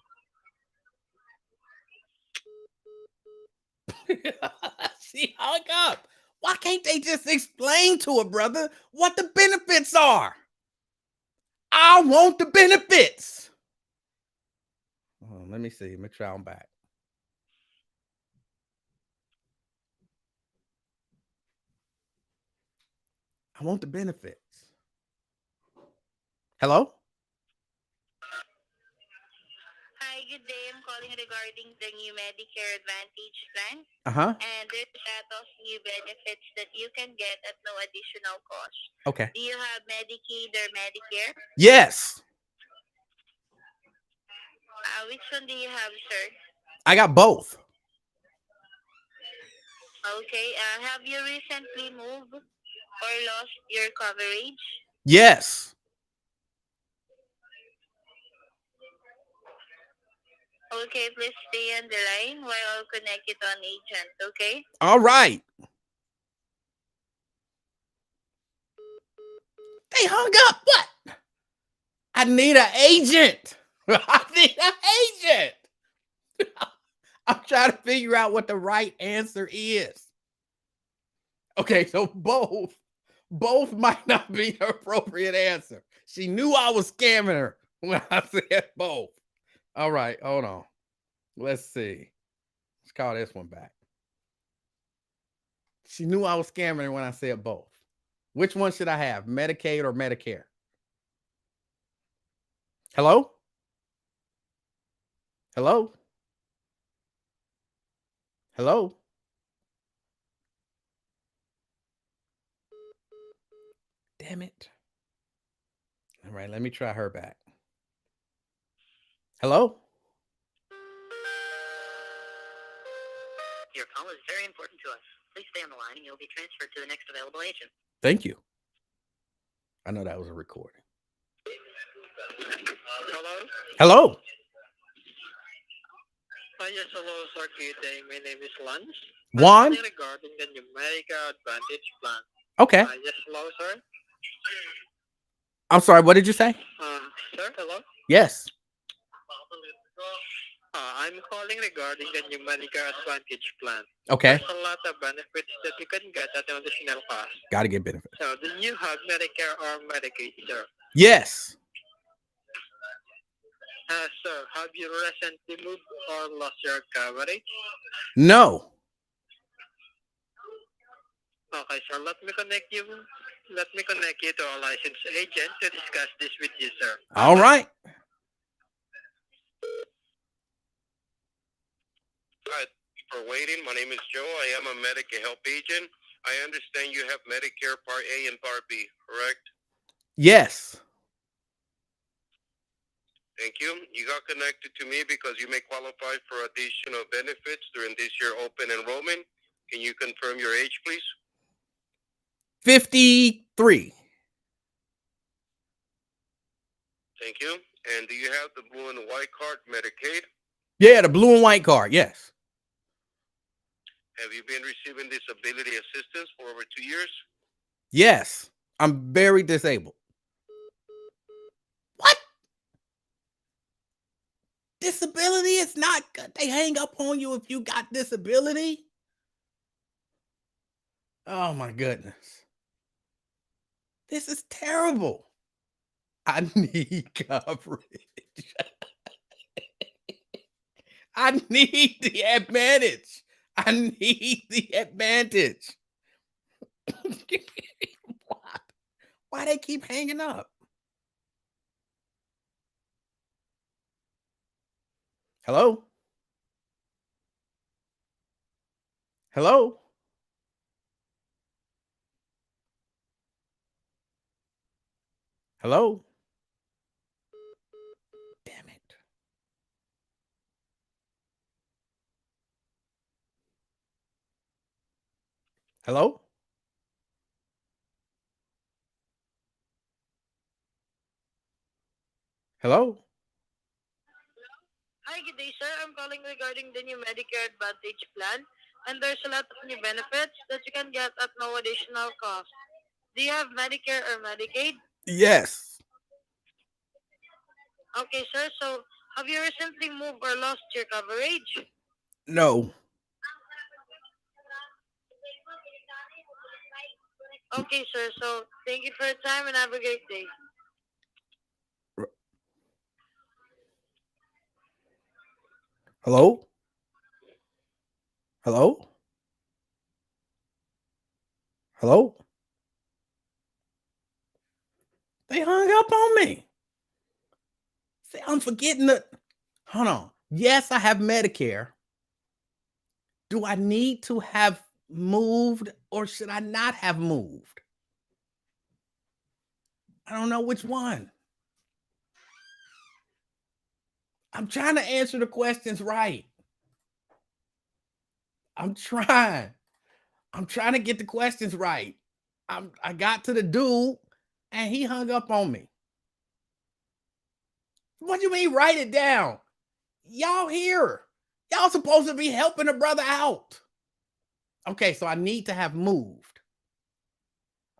See, hung up. Why can't they just explain to a brother what the benefits are? I want the benefits. Oh, let me see. Let me try them back. I want the benefits. Hello? Hi, good day. I'm calling regarding the new Medicare Advantage plan. Uh-huh. And there's a lot of new benefits that you can get at no additional cost. Okay. Do you have Medicaid or Medicare? Yes. Which one do you have, sir? I got both. Okay. Have you recently moved or lost your coverage? Yes. Okay, please stay on the line while I'll connect you to an agent, okay? All right. They hung up. What? I need an agent. I need an agent. I'm trying to figure out what the right answer is. Okay, so both might not be the appropriate answer. She knew I was scamming her when I said both. All right, hold on. Let's see. Let's call this one back. She knew I was scamming her when I said both. Which one should I have, Medicaid or Medicare? Hello? Hello? Hello? Damn it. All right, let me try her back. Hello? Your call is very important to us. Please stay on the line and you'll be transferred to the next available agent. Thank you. I know that was a recording. Hello? Hello? Yes, hello, sir. Good day. My name is Lance. Juan? I'm calling regarding the new Medicare Advantage plan. Okay. Yes, hello, sir. I'm sorry, what did you say? Sir, hello? Yes. I'm calling regarding the new Medicare Advantage plan. Okay. There's a lot of benefits that you can get at an additional cost. Gotta get benefits. So, do you have Medicare or Medicaid, sir? Yes. Sir, have you recently moved or lost your coverage? No. Okay, Okay, sir. Let me connect you to a licensed agent to discuss this with you, sir. All right. Hi, thank you for waiting. My name is Joe. I am a Medicare help agent. I understand you have Medicare Part A and Part B, correct? Yes. Thank you. You got connected to me because you may qualify for additional benefits during this year open enrollment. Can you confirm your age, please? 53. Thank you. And do you have the blue and white card, Medicaid? Yeah, the blue and white card. Yes. Have you been receiving disability assistance for over 2 years? Yes. I'm very disabled. What? Disability is not good. They hang up on you if you got disability. Oh my goodness. This is terrible. I need coverage. I need the advantage. I need the advantage. What? Why they keep hanging up? Hello? Hello? Hello? Damn it. Hello? Hello? Hi, good day, sir. I'm calling regarding the new Medicare Advantage plan, and there's a lot of new benefits that you can get at no additional cost. Do you have Medicare or Medicaid? Yes. Okay, sir. So, have you recently moved or lost your coverage? No. Okay, sir. So, thank you for your time and have a great day. Hello? Hello? Hello? They hung up on me. See, I'm forgetting the. Hold on. Yes, I have Medicare. Do I need to have moved or should I not have moved? I don't know which one. I'm trying to answer the questions right. I'm trying. I'm trying to get the questions right. I got to the dude and he hung up on me. What do you mean write it down? Y'all here. Y'all supposed to be helping a brother out. Okay, so I need to have moved.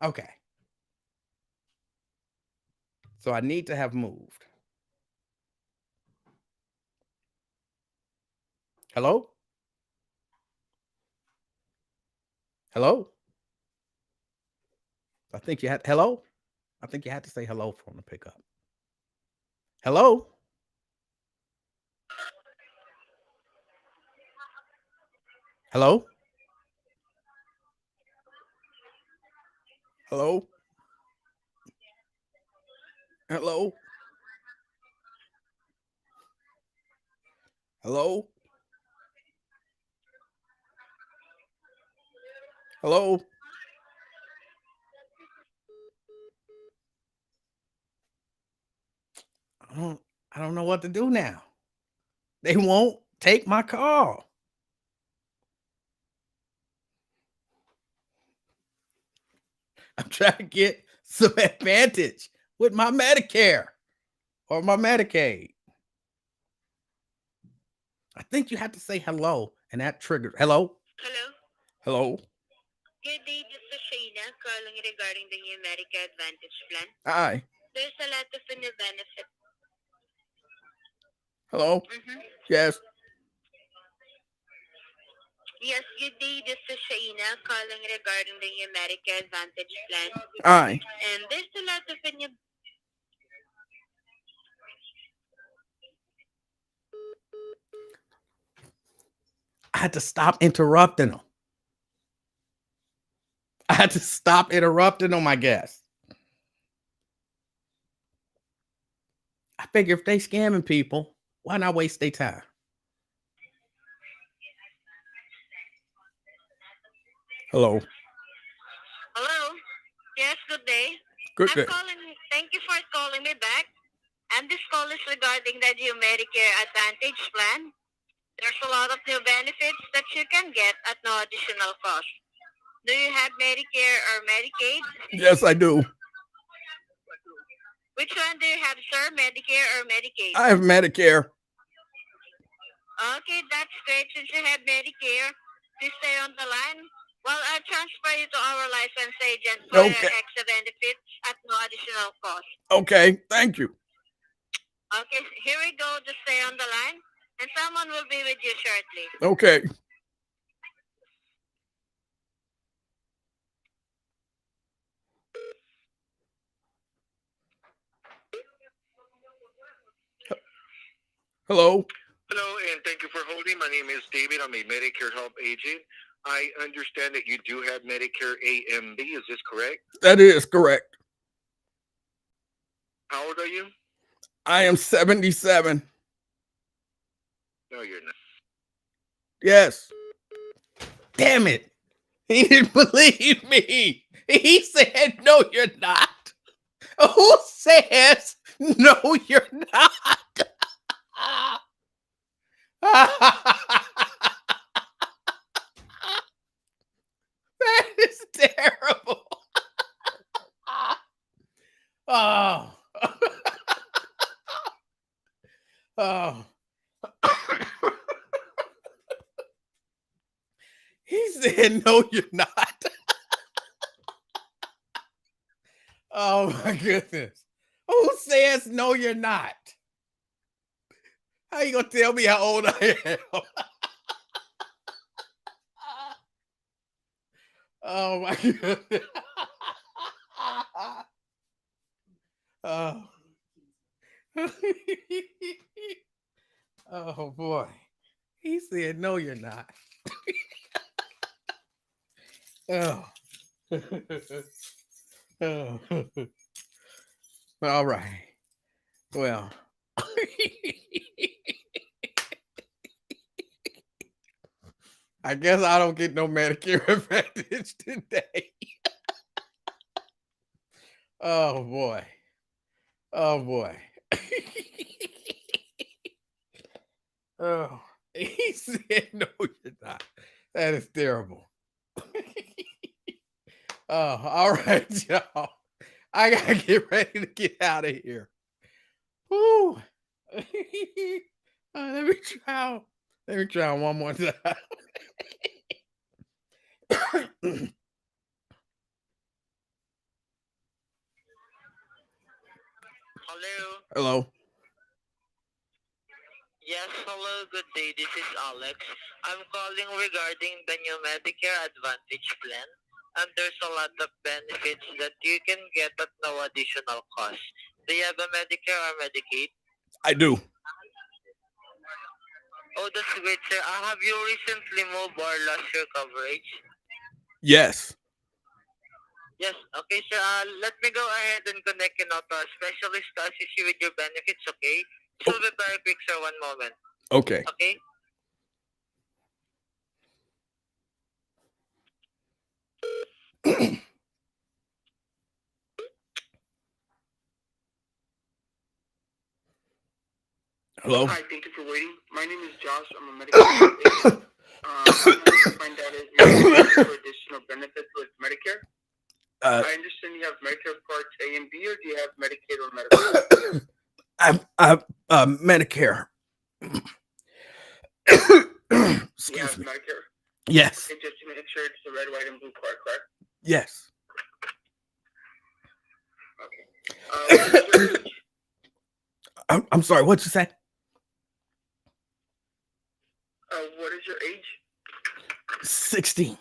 Okay. So I need to have moved. Hello? Hello? I think you had hello? I think you had to say hello for him to pick up. Hello? Hello? Hello? Hello? Hello? Hello? I don't I don't know what to do now. They won't take my call. I'm trying to get some advantage with my Medicare or my Medicaid. I think you have to say hello, and that triggered hello, Hello. hello. Good day, this is Shayna calling regarding the new Medicare Advantage plan. Hi, There's a lot of new benefits. hello. Mm-hmm. Yes, Yes, good day, this is Shayna calling regarding the new Medicare Advantage plan. hi. And there's a lot of new. I had to stop interrupting them. I had to stop interrupting on my guests. I figure if they scamming people, why not waste their time? Hello. Hello. Yes, good day. Good I'm day. calling. Thank you for calling me back. And this call is regarding the new Medicare Advantage plan. There's a lot of new benefits that you can get at no additional cost. Do you have Medicare or Medicaid? Yes, I do. Which one do you have, sir? Medicare or Medicaid? I have Medicare. Okay, that's great. Since you have Medicare, please stay on the line while I transfer you to our licensed agent for your Okay. extra benefits at no additional cost. Okay, thank you. Okay, here we go. Just stay on the line, and someone will be with you shortly. Okay. Hello. Hello, and thank you for holding. My name is David. I'm a Medicare Help agent. I understand that you do have Medicare A and B. Is this correct? That is correct. How old are you? I am 77. No, you're not. Yes. Damn it. He didn't believe me. He said, no, you're not. Who says, no, you're not? That is terrible. Oh. Oh. He said, no, you're not. Oh my goodness. Who says no, you're not? How you gonna tell me how old I am? Oh my goodness. Oh. Oh boy. He said, no, you're not. Oh. Oh. All right. Well. I guess I don't get no Medicare Advantage today. Oh boy. Oh boy. Oh, he said, no, you're not. That is terrible. Oh, all right, y'all. I gotta get ready to get out of here. Woo. Let me try. Let me try one more time. Hello. Hello. Yes, hello, good day. This is Alex. I'm calling regarding the new Medicare Advantage plan. And there's a lot of benefits that you can get at no additional cost. Do you have a Medicare or Medicaid? I do. Oh, that's great, sir. Have you recently moved or lost your coverage? Yes. Yes, okay, sir. Let me go ahead and connect you now to a specialist to assist you with your benefits, okay? This will be very quick, sir. One moment. Okay. Okay? Hello. Hi, thank you for waiting. My name is Josh. I'm a medical agent. I wanted to find out if you're eligible for additional benefits with Medicare. I understand you have Medicare Parts A and B, or do you have Medicaid or Medicare? I've Medicare. You Excuse have me. Medicare? Yes. Okay, just to make sure it's the red, white, and blue card, correct? Yes. Okay. What is your age? I'm sorry. What'd you say? What is your age? 16.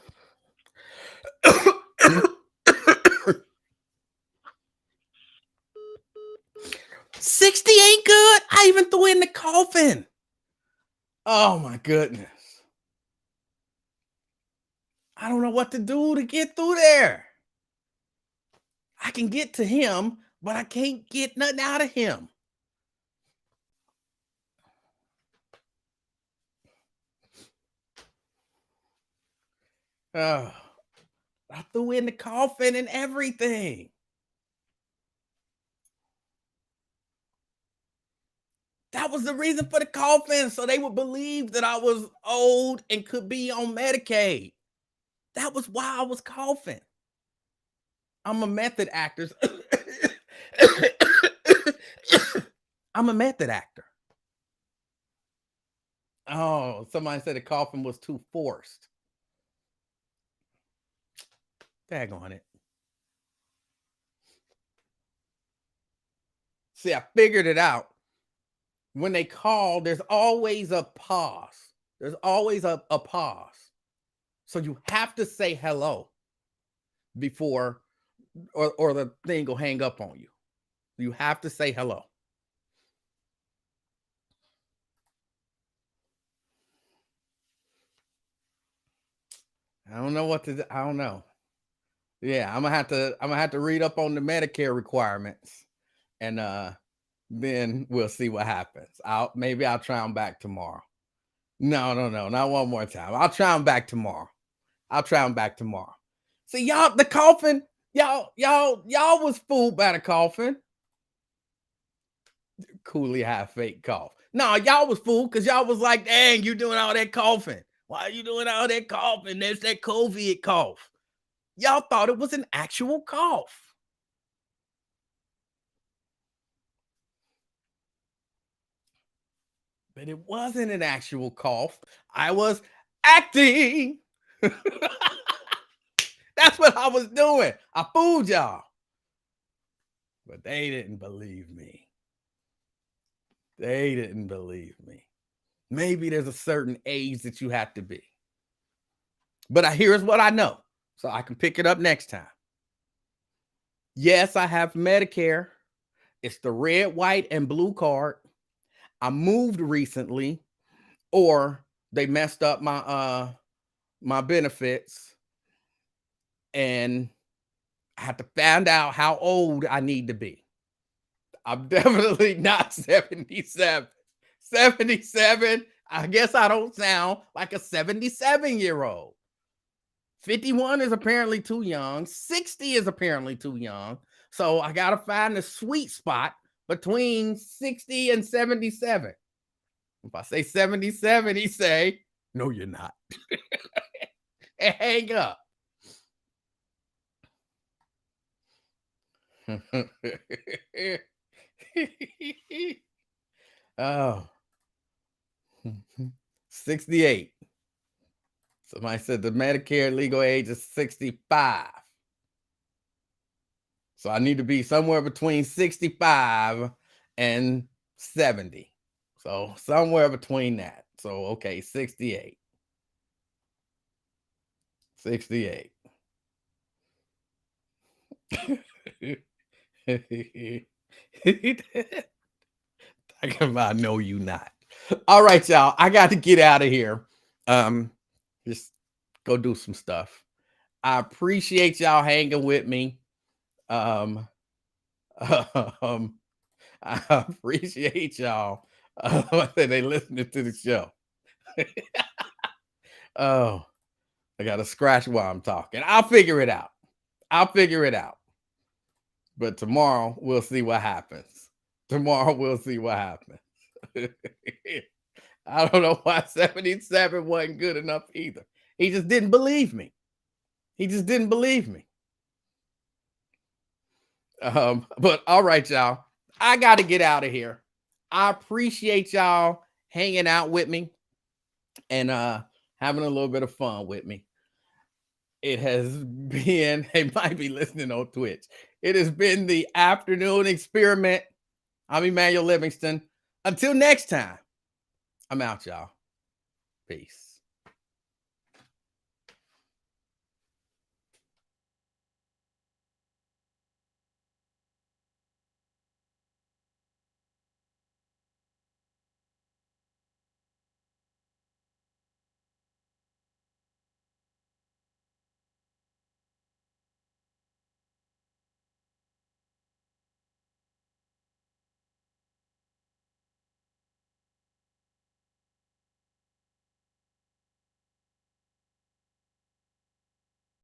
60 ain't good. I even threw in the coffin. Oh my goodness. I don't know what to do to get through there. I can get to him, but I can't get nothing out of him. Oh, I threw in the coffin and everything. That was the reason for the coffin, so they would believe that I was old and could be on Medicaid. That was why I was coughing. I'm a method actor. I'm a method actor. Oh, somebody said the coffin was too forced. Tag on it. See, I figured it out. When they call, there's always a pause. There's always a pause. So you have to say hello before or the thing will hang up on you. You have to say hello. I don't know what to do. I don't know. Yeah, I'm gonna have to read up on the Medicare requirements, and then we'll see what happens. Maybe I'll try them back tomorrow. No, not one more time. I'll try them back tomorrow. See, y'all, the coffin, y'all was fooled by the coffin. Coolly high fake cough. No, y'all was fooled because y'all was like, dang, you doing all that coughing. Why are you doing all that coughing? There's that COVID cough. Y'all thought it was an actual cough. But it wasn't an actual cough. I was acting. That's what I was doing. I fooled y'all. But they didn't believe me. Maybe there's a certain age that you have to be. But here's what I know, so I can pick it up next time. Yes, I have Medicare. It's the red, white, and blue card. I moved recently, or they messed up my my benefits, and I have to find out how old I need to be. I'm definitely not 77. 77. I guess I don't sound like a 77-year-old. 51 is apparently too young. 60 is apparently too young. So I got to find the sweet spot between 60 and 77. If I say 77, he say, no, you're not. And hang up. Oh. 68. Somebody said the Medicare legal age is 65. So I need to be somewhere between 65 and 70. So somewhere between that. So, okay, 68. 68. Talking about no, you not. All right, y'all. I got to get out of here. Just go do some stuff. I appreciate y'all hanging with me. I appreciate y'all. They listening to the show. Oh, I got to scratch while I'm talking. I'll figure it out. But tomorrow we'll see what happens. I don't know why 77 wasn't good enough either. He just didn't believe me. But all right, y'all. I got to get out of here. I appreciate y'all hanging out with me and having a little bit of fun with me. It has been, they might be listening on Twitch. It has been the afternoon experiment. I'm Emanuel Livingston. Until next time, I'm out, y'all. Peace.